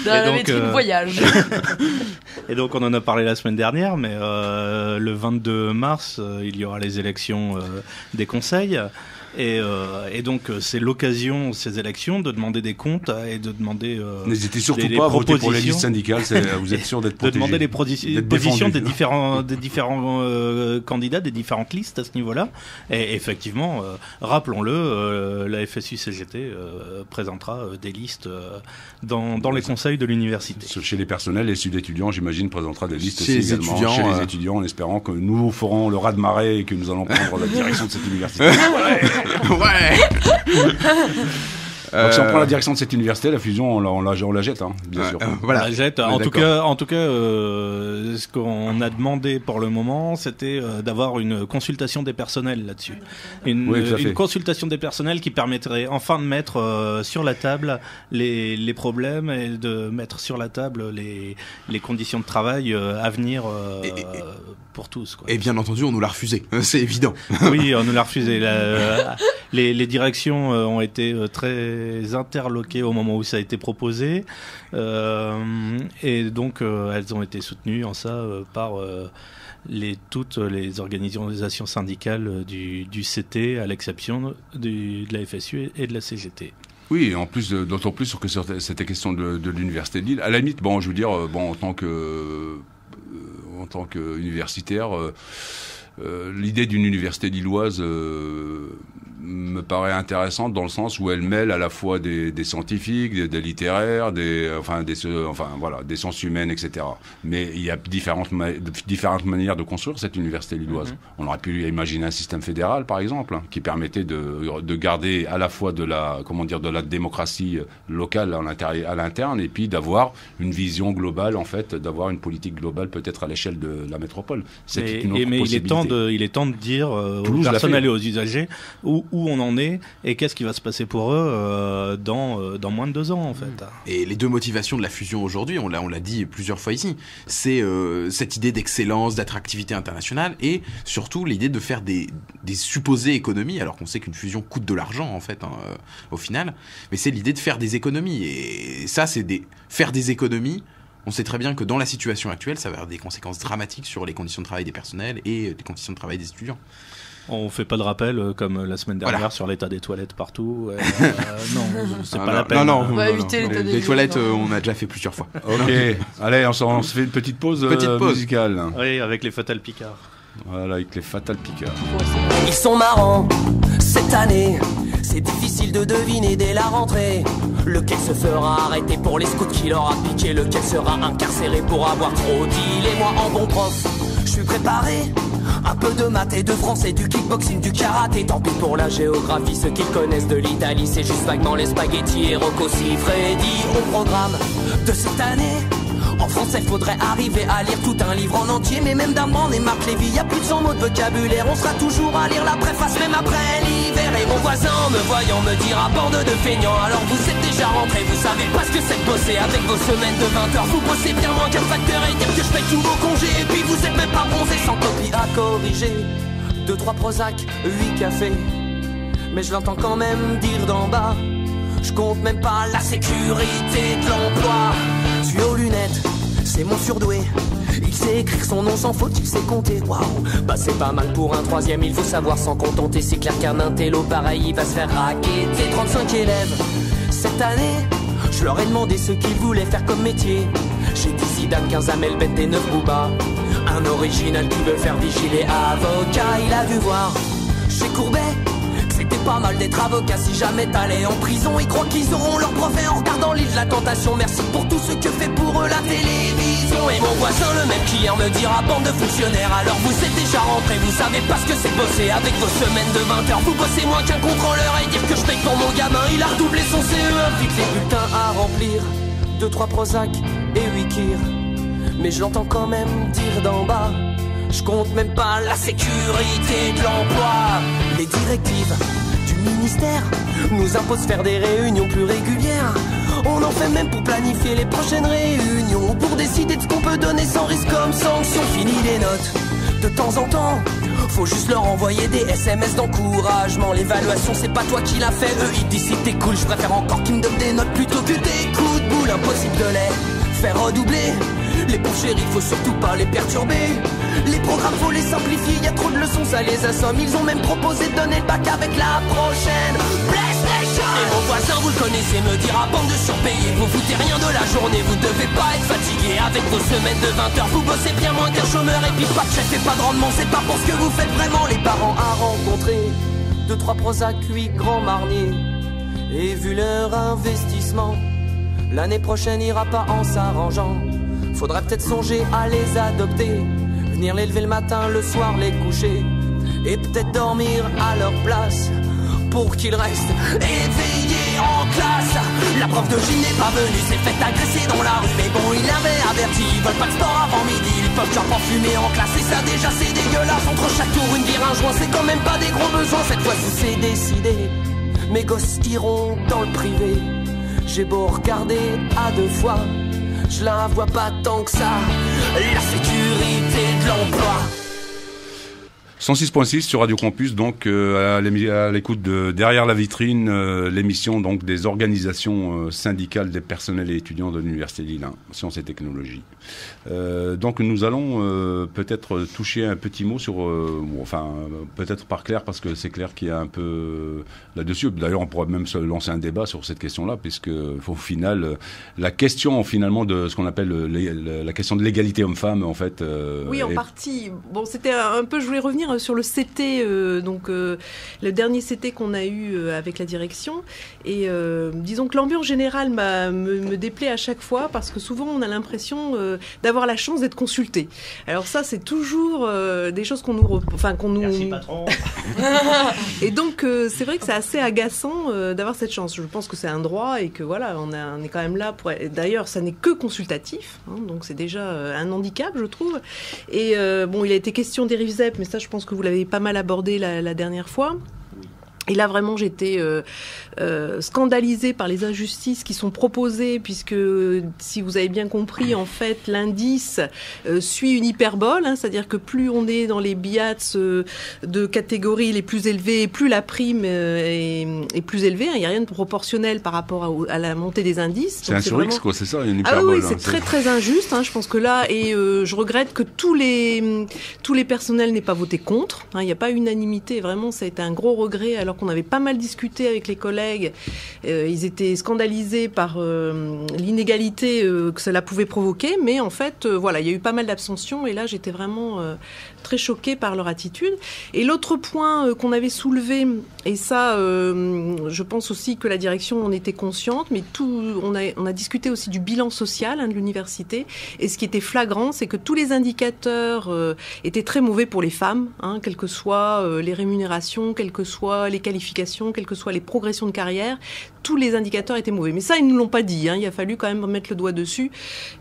Dans la vitrine voyage. Et donc on en a parlé la semaine dernière, mais le 22 mars, il y aura les élections des conseils. Et donc c'est l'occasion, ces élections, de demander des comptes et de demander n'hésitez surtout pas à voter pour les listes syndicales, vous êtes sûr d'être protégé. De demander les positions des différents candidats, des différentes listes à ce niveau-là. Et effectivement, rappelons-le, la FSU-CGT présentera des listes dans les conseils de l'université. Chez les personnels et Sud étudiants, j'imagine, présentera des listes aussi également chez les étudiants, en espérant que nous ferons le raz-de-marée et que nous allons prendre la direction de cette université. Ouais. Donc si on prend la direction de cette université, la fusion, on la jette, hein, bien sûr. Voilà. On la jette. En tout cas, ce qu'on a demandé pour le moment, c'était d'avoir une consultation des personnels là-dessus. Une consultation des personnels qui permettrait enfin de mettre sur la table les problèmes et de mettre sur la table les conditions de travail à venir pour tous, quoi. Et bien entendu, on nous l'a refusé, c'est évident. Oui, on nous l'a refusé. Les directions ont été très interloquées au moment où ça a été proposé, et donc elles ont été soutenues en ça par toutes les organisations syndicales du CT, à l'exception de la FSU et de la CGT. Oui, en plus, d'autant plus que c'était question de l'université de Lille. À la limite, bon, je veux dire, bon, en tant qu'universitaire, l'idée d'une université lilloise me paraît intéressante dans le sens où elle mêle à la fois des scientifiques, des littéraires, des sciences humaines, etc. Mais il y a différentes manières de construire cette université lilloise. On aurait pu imaginer un système fédéral, par exemple, qui permettait de garder à la fois de la démocratie locale à l'interne, et puis d'avoir une vision globale, en fait, d'avoir une politique globale peut-être à l'échelle de la métropole. Mais il est temps de dire aux personnels et aux usagers où on en est et qu'est-ce qui va se passer pour eux dans moins de 2 ans, en fait. Et les deux motivations de la fusion aujourd'hui, on l'a dit plusieurs fois ici, c'est cette idée d'excellence, d'attractivité internationale, et surtout l'idée de faire des supposées économies, alors qu'on sait qu'une fusion coûte de l'argent, en fait, au final, mais c'est l'idée de faire des économies, et ça, faire des économies. On sait très bien que dans la situation actuelle, ça va avoir des conséquences dramatiques sur les conditions de travail des personnels et les conditions de travail des étudiants. On fait pas de rappel comme la semaine dernière sur l'état des toilettes partout. Non, c'est pas la peine. Non, on va éviter l'état des toilettes, on a déjà fait plusieurs fois. Ok, allez, on se fait une petite pause musicale. Oui, avec les Fatal Picard. Voilà, avec les Fatal Picard. Ils sont marrants cette année, c'est difficile de deviner dès la rentrée. Lequel se fera arrêter pour les scouts qui leur a piqué, lequel sera incarcéré pour avoir trop dit. Et moi en bon prof, je suis préparé. Un peu de maths et de français, du kickboxing, du karaté. Tant pis pour la géographie, ceux qui connaissent de l'Italie, c'est juste vaguement les spaghettis et Rocco Siffredi. Au programme de cette année, en français faudrait arriver à lire tout un livre en entier. Mais même d'Armand et Marc Lévy, y'a plus de 100 mots de vocabulaire. On sera toujours à lire la préface même après l'hiver. Et mon voisin me voyant me dira bande de feignants. Alors vous êtes déjà rentrés, vous savez pas ce que c'est de bosser avec vos semaines de 20 heures. Vous bossez bien moins qu'un facteur et dire que je paye tous vos congés. Et puis vous êtes même pas bronzés, sans copie à corriger. 2-3 Prozac, 8 cafés. Mais je l'entends quand même dire d'en bas. Je compte même pas la sécurité de l'emploi. Tu es aux lunettes, c'est mon surdoué. Il sait écrire son nom sans faute, il sait compter. Waouh, bah c'est pas mal pour un troisième. Il faut savoir s'en contenter. C'est clair qu'un intello pareil, il va se faire raqueter. 35 élèves cette année, je leur ai demandé ce qu'ils voulaient faire comme métier. J'ai dit Zidane, 15 Amel Bent et 9 Booba. Un original qui veut faire vigiler avocat. Il a dû voir chez Courbet c'était pas mal d'être avocat si jamais t'allais en prison. Ils croient qu'ils auront leur brevet en regardant l'île de la tentation. Merci pour tout ce que fait pour eux la télévision. Et mon voisin le même qui hier me dira bande de fonctionnaires. Alors vous êtes déjà rentrés, vous savez pas ce que c'est de bosser avec vos semaines de 20 heures. Vous bossez moins qu'un contrôleur et dire que je paye pour mon gamin. Il a redoublé son CE1, vite les bulletins à remplir. 2-3 Prozac et 8 Kir. Mais je l'entends quand même dire d'en bas. Je compte même pas la sécurité de l'emploi. Les directives du ministère nous imposent faire des réunions plus régulières. On en fait même pour planifier les prochaines réunions, pour décider de ce qu'on peut donner sans risque comme sanction. Fini les notes, de temps en temps faut juste leur envoyer des SMS d'encouragement. L'évaluation c'est pas toi qui l'as fait, eux ils disent si t'es cool. Je préfère encore qu'ils me donnent des notes plutôt que des coups de boule. Impossible de les faire redoubler. Les pauvres chéris, faut surtout pas les perturber. Les programmes, faut les simplifier, y a trop de leçons, ça les assomme. Ils ont même proposé de donner le bac avec la prochaine PlayStation. Et mon voisin, vous le connaissez, me dira bande de surpayés. Vous foutez rien de la journée, vous devez pas être fatigué. Avec vos semaines de 20 heures, vous bossez bien moins qu'un chômeur. Et puis pas de chef et pas de rendement, c'est pas pour ce que vous faites vraiment. Les parents à rencontrer, 2-3 Prozac, 8 grands marniers. Et vu leur investissement, l'année prochaine ira pas en s'arrangeant. Faudrait peut-être songer à les adopter, venir les lever le matin, le soir les coucher, et peut-être dormir à leur place. pour qu'il reste éveillé en classe. La prof de gym n'est pas venue, s'est fait agresser dans la rue. Mais bon, il avait averti, ils veulent pas de sport avant midi. Ils peuvent genre pas fumer en classe. Et ça déjà c'est dégueulasse. Entre chaque tour une bière, un joint, c'est quand même pas des gros besoins. Cette fois-ci c'est décidé, mes gosses iront dans le privé. J'ai beau regarder à deux fois, je la vois pas tant que ça, la sécurité de l'emploi. 106.6 sur Radio Campus, donc à l'écoute de Derrière la vitrine, l'émission donc des organisations syndicales des personnels et étudiants de l'Université de Lille 1, Sciences et Technologies. Donc nous allons peut-être toucher un petit mot sur, enfin peut-être par Claire, parce que c'est Claire qui est un peu là-dessus. D'ailleurs on pourrait même se lancer un débat sur cette question-là, puisque au final, la question finalement de ce qu'on appelle la question de l'égalité homme-femme, en fait... oui, en partie. Bon, c'était un peu, je voulais revenir sur le CT, le dernier CT qu'on a eu avec la direction. Et disons que l'ambiance générale me déplaît à chaque fois, parce que souvent on a l'impression d'avoir la chance d'être consulté. Alors ça, c'est toujours des choses qu'on nous... Merci patron. Et donc c'est vrai que c'est assez agaçant d'avoir cette chance. Je pense que c'est un droit et que voilà, on est quand même là pour... D'ailleurs, ça n'est que consultatif, hein, donc c'est déjà un handicap, je trouve. Et bon, il a été question des RIVZEP, mais ça, je pense que vous l'avez pas mal abordé la dernière fois. Et là, vraiment, j'étais scandalisée par les injustices qui sont proposées, puisque, si vous avez bien compris, en fait, l'indice suit une hyperbole, hein, c'est-à-dire que plus on est dans les BIATS de catégories les plus élevées, plus la prime est plus élevée. Il n'y a rien de proportionnel par rapport à la montée des indices. C'est un sur X, quoi, c'est ça, une hyperbole. Ah oui, c'est hein, très très injuste, hein, je pense que là, et je regrette que tous les personnels n'aient pas voté contre. Hein, il n'y a pas unanimité, vraiment, ça a été un gros regret, alors qu'on avait pas mal discuté avec les collègues. Ils étaient scandalisés par l'inégalité que cela pouvait provoquer, mais en fait, voilà, il y a eu pas mal d'abstentions, et là, j'étais vraiment très choquée par leur attitude. Et l'autre point qu'on avait soulevé, et ça, je pense aussi que la direction en était consciente, mais on a discuté aussi du bilan social, hein, de l'université, et ce qui était flagrant, c'est que tous les indicateurs étaient très mauvais pour les femmes, hein, quelles que soient les rémunérations, quelles que soient les qualifications, quelles que soient les progressions de carrière, tous les indicateurs étaient mauvais. Mais ça, ils ne nous l'ont pas dit, hein, il a fallu quand même mettre le doigt dessus,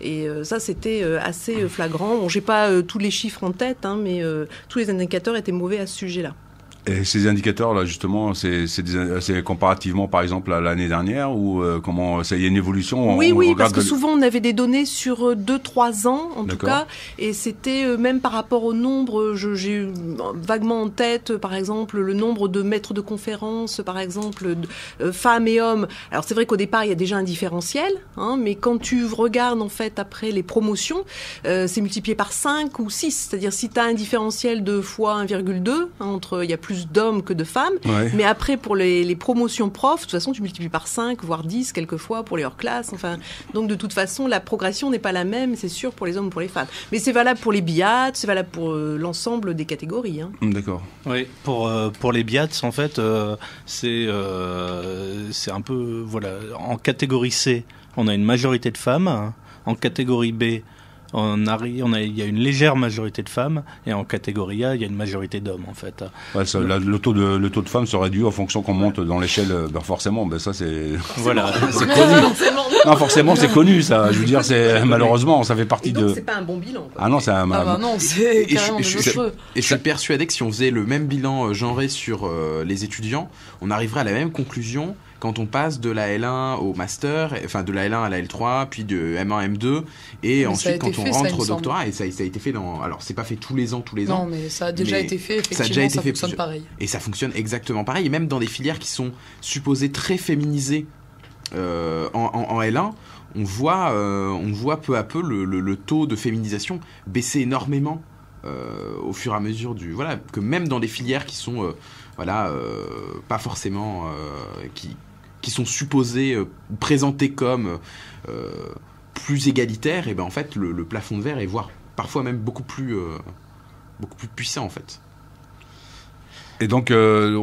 et ça, c'était assez flagrant. Bon, j'ai pas tous les chiffres en tête, hein, mais tous les indicateurs étaient mauvais à ce sujet-là. Et ces indicateurs-là, justement, c'est comparativement, par exemple, à l'année dernière, ou comment il y a une évolution? Oui, parce que souvent on avait des données sur 2-3 ans, en tout cas, et c'était même par rapport au nombre. J'ai vaguement en tête, par exemple, le nombre de maîtres de conférences, par exemple, femmes et hommes. Alors c'est vrai qu'au départ il y a déjà un différentiel, hein, mais quand tu regardes en fait après les promotions, c'est multiplié par 5 ou 6. C'est-à-dire si tu as un différentiel de fois 1,2 hein, entre, il y a plus d'hommes que de femmes, ouais. Mais après pour les promotions profs, de toute façon tu multiplies par 5 voire 10 quelquefois pour les hors-classes, enfin, donc de toute façon la progression n'est pas la même, c'est sûr, pour les hommes ou pour les femmes, mais c'est valable pour les BIATS, c'est valable pour l'ensemble des catégories, hein. D'accord. Oui, pour les BIATS en fait c'est un peu, voilà, en catégorie C on a une majorité de femmes, en catégorie B il y a une légère majorité de femmes, et en catégorie A, il y a une majorité d'hommes, en fait. Ouais, ça, le taux de femmes se réduit en fonction qu'on monte dans l'échelle. Ben forcément, ça c'est. Voilà. C'est connu. Non, forcément, c'est connu, ça. Je veux dire, malheureusement, ça fait partie de. C'est pas un bon bilan, quoi. Ah non, c'est un. non, c'est carrément désastreux. Et je suis persuadé que si on faisait le même bilan genré sur les étudiants, on arriverait à la même conclusion quand on passe de la L1 au master, enfin de la L1 à la L3, puis de M1, M2, et mais ensuite quand on rentre au doctorat, et ça a été fait alors c'est pas fait tous les ans, non, mais ça a déjà été fait, effectivement, ça fonctionne pareil. Et ça fonctionne exactement pareil, et même dans des filières qui sont supposées très féminisées en L1, on voit peu à peu le taux de féminisation baisser énormément au fur et à mesure que même dans des filières qui sont pas forcément qui sont supposées présentées comme plus égalitaires, et ben en fait le plafond de verre est voire parfois même beaucoup plus puissant en fait. Et donc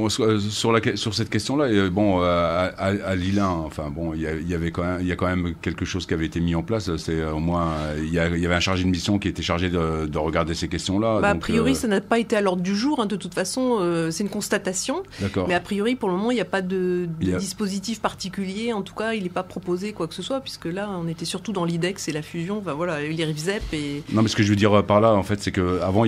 sur cette question-là, à Lille 1, enfin bon, il y a quand même quelque chose qui avait été mis en place. C'est au moins il y avait un chargé de mission qui était chargé de regarder ces questions-là. A priori, ça n'a pas été à l'ordre du jour. Hein, de toute façon, c'est une constatation. D'accord. Mais a priori, pour le moment, il n'y a pas de dispositif particulier. En tout cas, il n'est pas proposé quoi que ce soit, puisque là, on était surtout dans l'IDEX et la fusion. Enfin voilà, les RIVZEP et. Non, mais ce que je veux dire par là, en fait, c'est que avant,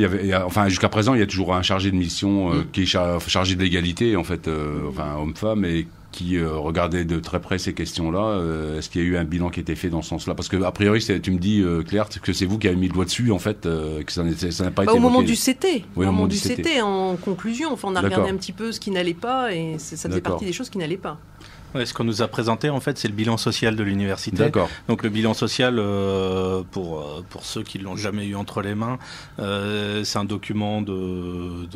jusqu'à présent, il y a toujours un chargé de mission qui est chargé de l'égalité, en fait, homme-femme, et qui regardait de très près ces questions-là. Est-ce qu'il y a eu un bilan qui a été fait dans ce sens-là? Parce que a priori, tu me dis, Claire, que c'est vous qui avez mis le doigt dessus, en fait, que ça n'a pas été au moment évoqué. du CT. Oui, au moment du CT, en conclusion. Enfin, on a regardé un petit peu ce qui n'allait pas, et ça faisait partie des choses qui n'allaient pas. Ouais, ce qu'on nous a présenté, en fait, c'est le bilan social de l'université. D'accord. Donc le bilan social, pour ceux qui ne l'ont jamais eu entre les mains, c'est un document de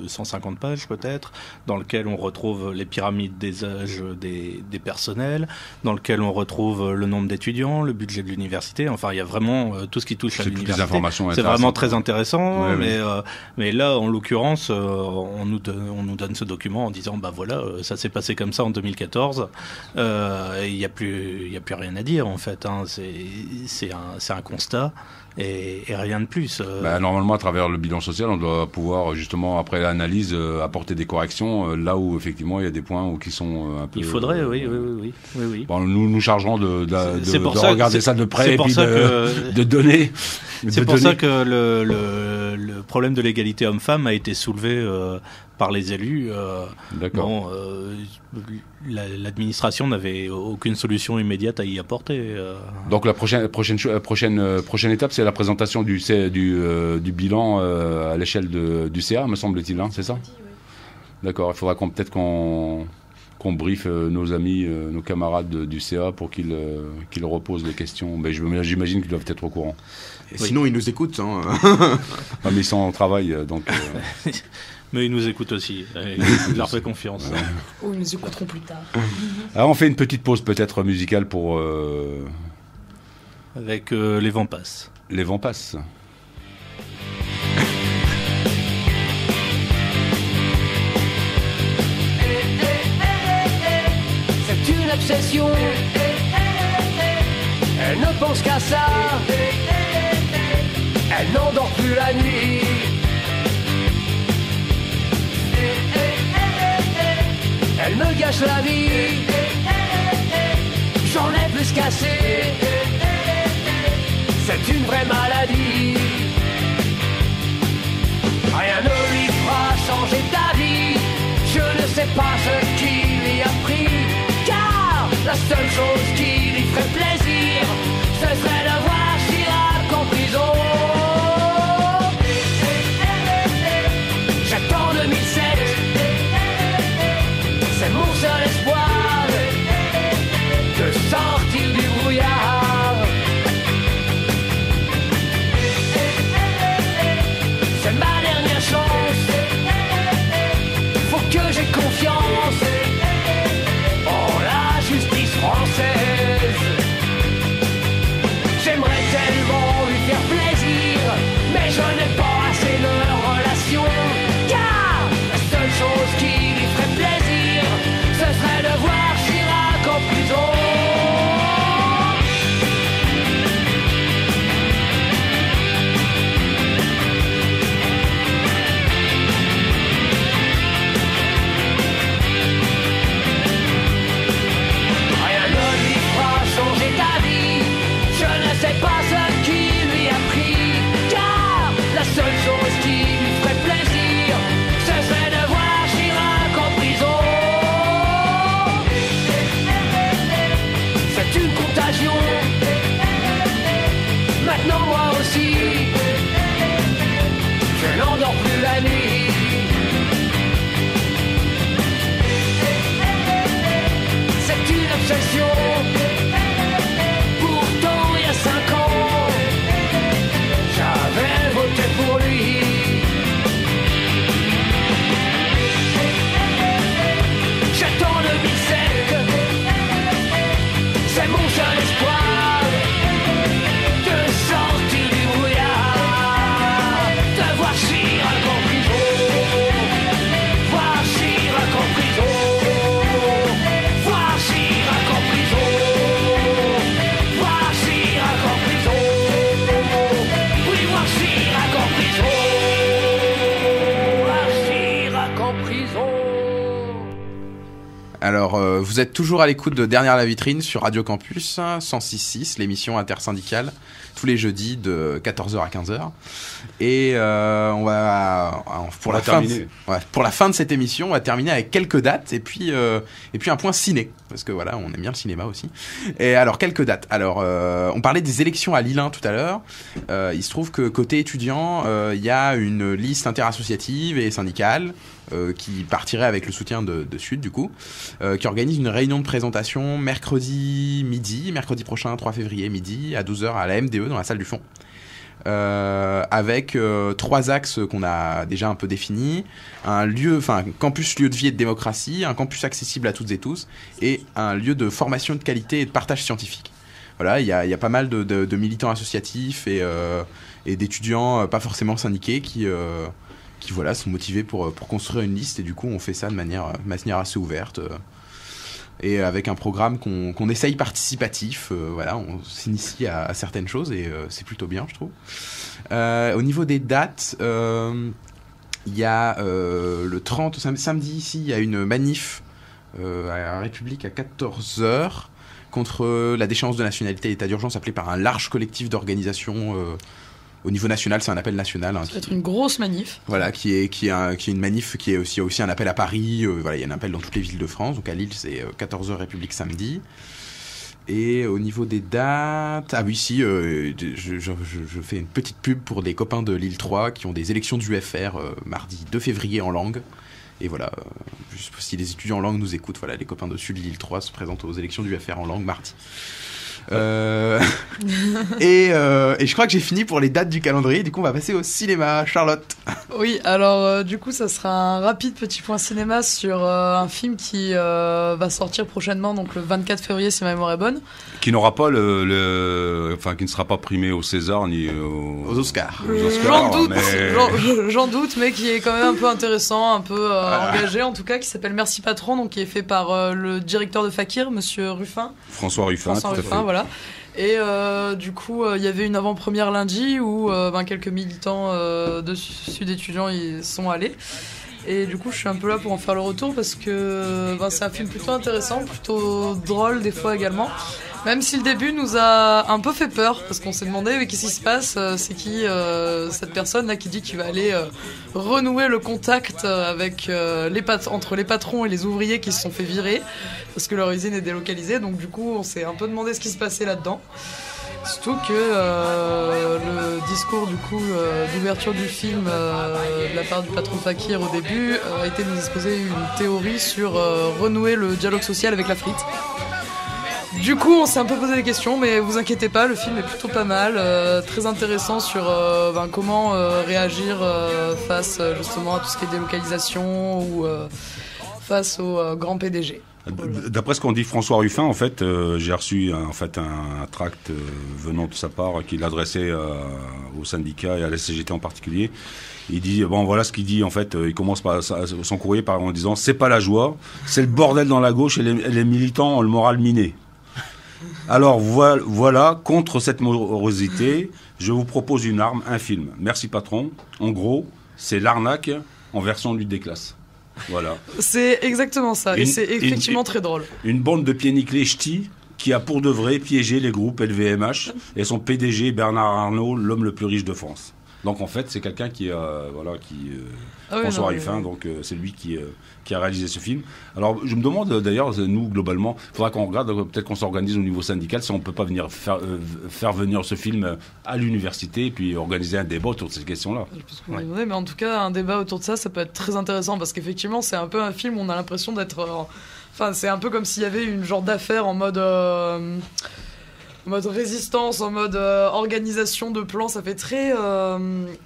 150 pages peut-être, dans lequel on retrouve les pyramides des âges des personnels, dans lequel on retrouve le nombre d'étudiants, le budget de l'université. Enfin, il y a vraiment tout ce qui touche à l'université. Des informations c'est vraiment très intéressant, ouais, mais là, en l'occurrence, on nous donne ce document en disant, bah voilà, ça s'est passé comme ça en 2014. Il n'y a plus rien à dire en fait, hein. C'est un constat et rien de plus. Normalement, à travers le bilan social, on doit pouvoir justement, après l'analyse, apporter des corrections là où effectivement il y a des points qui sont un peu. Il faudrait, oui. Bon, nous chargerons de regarder ça de près et puis de donner. C'est pour ça que le problème de l'égalité homme-femme a été soulevé par les élus. D'accord. L'administration n'avait aucune solution immédiate à y apporter. Donc la prochaine étape, c'est la présentation du bilan à l'échelle du CA, me semble-t-il, hein, c'est ça? Oui. D'accord. Il faudra peut-être qu'on briefe nos amis, nos camarades du CA pour qu'ils reposent les questions. Mais j'imagine qu'ils doivent être au courant. Et sinon, ils nous écoutent. Hein. Mais ils sont en travail, donc. Mais ils nous écoutent aussi. Je leur fais confiance. Ou ils nous écouteront plus tard. Alors, on fait une petite pause peut-être musicale pour. Avec les vents passent. Les vents passent. C'est une obsession. Elle ne pense qu'à ça. Elle n'endort plus la nuit. Elle me gâche la vie. J'en ai plus qu'assez. C'est une vraie maladie. Rien ne lui fera changer d'avis. Je ne sais pas ce qui lui a pris, car la seule chose qui lui ferait plaisir, ce serait de voir Chirac en prison. J'attends 2007, c'est mon seul espoir de sortir du brouillard. C'est ma dernière chance, faut que j'ai confiance en la justice française. Vous êtes toujours à l'écoute de Derrière la vitrine sur Radio Campus 106.6, l'émission intersyndicale, tous les jeudis de 14h à 15h. Et on va pour la fin de cette émission, on va terminer avec quelques dates et puis un point ciné, parce que voilà, on aime bien le cinéma aussi. Et alors quelques dates. Alors on parlait des élections à Lille 1 tout à l'heure. Il se trouve que côté étudiant, il y a une liste interassociative et syndicale qui partirait avec le soutien de Sud du coup, qui organise une réunion de présentation mercredi prochain, 3 février midi, à 12h à la MDE dans la salle du fond. Avec 3 axes qu'on a déjà un peu définis: un campus lieu de vie et de démocratie, un campus accessible à toutes et tous, et un lieu de formation de qualité et de partage scientifique. Voilà, il y a pas mal de militants associatifs et d'étudiants pas forcément syndiqués qui voilà, sont motivés pour construire une liste, et du coup on fait ça de manière assez ouverte. Et avec un programme qu'on essaye participatif, voilà, on s'initie à certaines choses et c'est plutôt bien, je trouve. Au niveau des dates, il y a le 30, samedi ici, il y a une manif à la République à 14h contre la déchéance de nationalité et l'état d'urgence, appelée par un large collectif d'organisations au niveau national. C'est un appel national. Ça va être une grosse manif. Voilà, qui est une manif qui est aussi un appel à Paris. Voilà, il y a un appel dans toutes les villes de France. Donc à Lille, c'est 14h République samedi. Et au niveau des dates, je fais une petite pub pour des copains de Lille 3 qui ont des élections du UFR mardi 2 février en langue. Et voilà, juste si les étudiants en langue nous écoutent, voilà, les copains de Sud Lille 3 se présentent aux élections du UFR en langue mardi. Et je crois que j'ai fini pour les dates du calendrier. Du coup on va passer au cinéma. Charlotte. Oui, alors du coup ça sera un rapide petit point cinéma sur un film qui va sortir prochainement, donc le 24 février si ma mémoire est bonne, qui n'aura pas qui ne sera pas primé au César ni aux Oscars. J'en doute, mais qui est quand même un peu intéressant, un peu engagé en tout cas, qui s'appelle Merci Patron, donc qui est fait par le directeur de Fakir, monsieur Ruffin. François Ruffin, voilà. Et du coup, il y avait une avant-première lundi où quelques militants de Sud étudiants y sont allés. Et du coup, je suis un peu là pour en faire le retour parce que c'est un film plutôt intéressant, plutôt drôle des fois également. Même si le début nous a un peu fait peur, parce qu'on s'est demandé mais qu'est-ce qui se passe, c'est qui cette personne là qui dit qu'il va aller renouer le contact avec entre les patrons et les ouvriers qui se sont fait virer parce que leur usine est délocalisée. Donc du coup on s'est un peu demandé ce qui se passait là-dedans. Surtout que le discours du coup d'ouverture du film de la part du patron Fakir au début a été de nous exposer une théorie sur renouer le dialogue social avec la frite. Du coup, on s'est un peu posé des questions, mais vous inquiétez pas, le film est plutôt pas mal, très intéressant sur comment réagir face justement à tout ce qui est délocalisation ou face aux grands PDG. D'après ce qu'en dit François Ruffin, en fait, j'ai reçu un tract venant de sa part qu'il adressait aux syndicats et à la CGT en particulier. Il dit, voilà ce qu'il dit, en fait, il commence son courrier en disant « C'est pas la joie, c'est le bordel dans la gauche et les militants ont le moral miné. » Alors voilà, contre cette morosité, je vous propose une arme, un film. Merci patron. En gros, c'est l'arnaque en version lutte des classes. Voilà. C'est exactement ça, et c'est effectivement très drôle. Une bande de pieds nickelés ch'tis qui a pour de vrai piégé les groupes LVMH et son PDG Bernard Arnault, l'homme le plus riche de France. Donc en fait, c'est quelqu'un François Ruffin, donc c'est lui qui a réalisé ce film. Alors je me demande d'ailleurs, nous globalement, il faudra qu'on regarde, peut-être qu'on s'organise au niveau syndical, si on peut pas venir faire venir ce film à l'université et puis organiser un débat autour de ces questions-là. Mais en tout cas, un débat autour de ça peut être très intéressant parce qu'effectivement, c'est un peu un film où on a l'impression d'être... c'est un peu comme s'il y avait une genre d'affaire en mode résistance, en mode organisation de plans. Ça fait très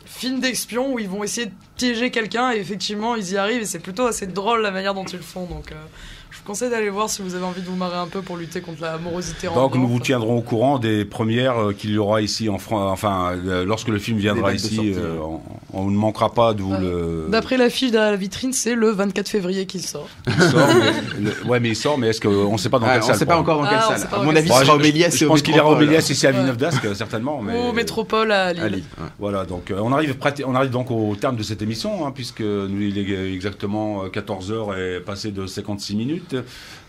film d'espion où ils vont essayer de piéger quelqu'un et effectivement ils y arrivent et c'est plutôt assez drôle la manière dont ils le font. Donc je vous conseille d'aller voir si vous avez envie de vous marrer un peu pour lutter contre la morosité. Donc nous vous tiendrons au courant des premières qu'il y aura ici en France. Lorsque le film viendra ici, on ne manquera pas de vous le... D'après l'affiche derrière la vitrine, c'est le 24 février qu'il sort. Il sort, mais est-ce qu'on ne sait pas dans quelle salle? On ne sait pas encore dans quelle salle. À mon avis, il sera au Méliès. Je pense qu'il ira au Méliès ici à Villeneuve-d'Ascq, certainement. Ou Métropole à Lille. Voilà, donc on arrive donc au terme de cette émission, puisque il est exactement 14h et passé de 56 minutes. minutes.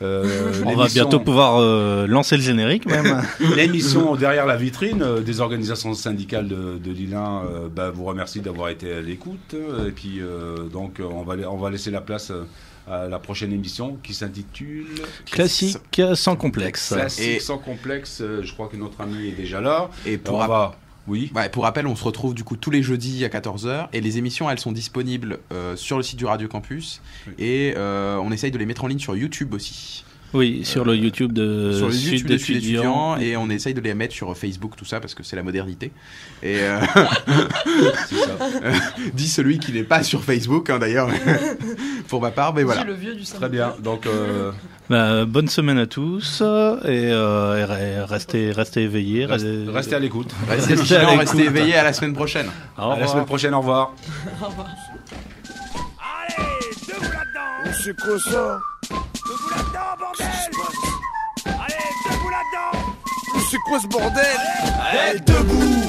On va bientôt pouvoir lancer le générique même. L'émission Derrière la vitrine des organisations syndicales de Lille 1 vous remercie d'avoir été à l'écoute. Et puis donc on va laisser la place à la prochaine émission qui s'intitule Classique sans complexe. Classique sans complexe. Je crois que notre ami est déjà là. Et pour Oui. Ouais, pour rappel, on se retrouve du coup tous les jeudis à 14h et les émissions elles sont disponibles sur le site du Radio Campus et on essaye de les mettre en ligne sur YouTube aussi. Oui, sur le YouTube de Sud étudiant et on essaye de les mettre sur Facebook, tout ça parce que c'est la modernité. Et c'est ça. Dit celui qui n'est pas sur Facebook d'ailleurs pour ma part, mais voilà. Le vieux du Très bien. Donc bonne semaine à tous et restez éveillés, restez à l'écoute. Restez éveillés à la semaine prochaine. À la semaine prochaine, au revoir. Au revoir. Allez, debout là-dedans. C'est quoi ça? Debout là-dedans, bordel. Allez, debout là-dedans. C'est quoi ce bordel? Allez, debout.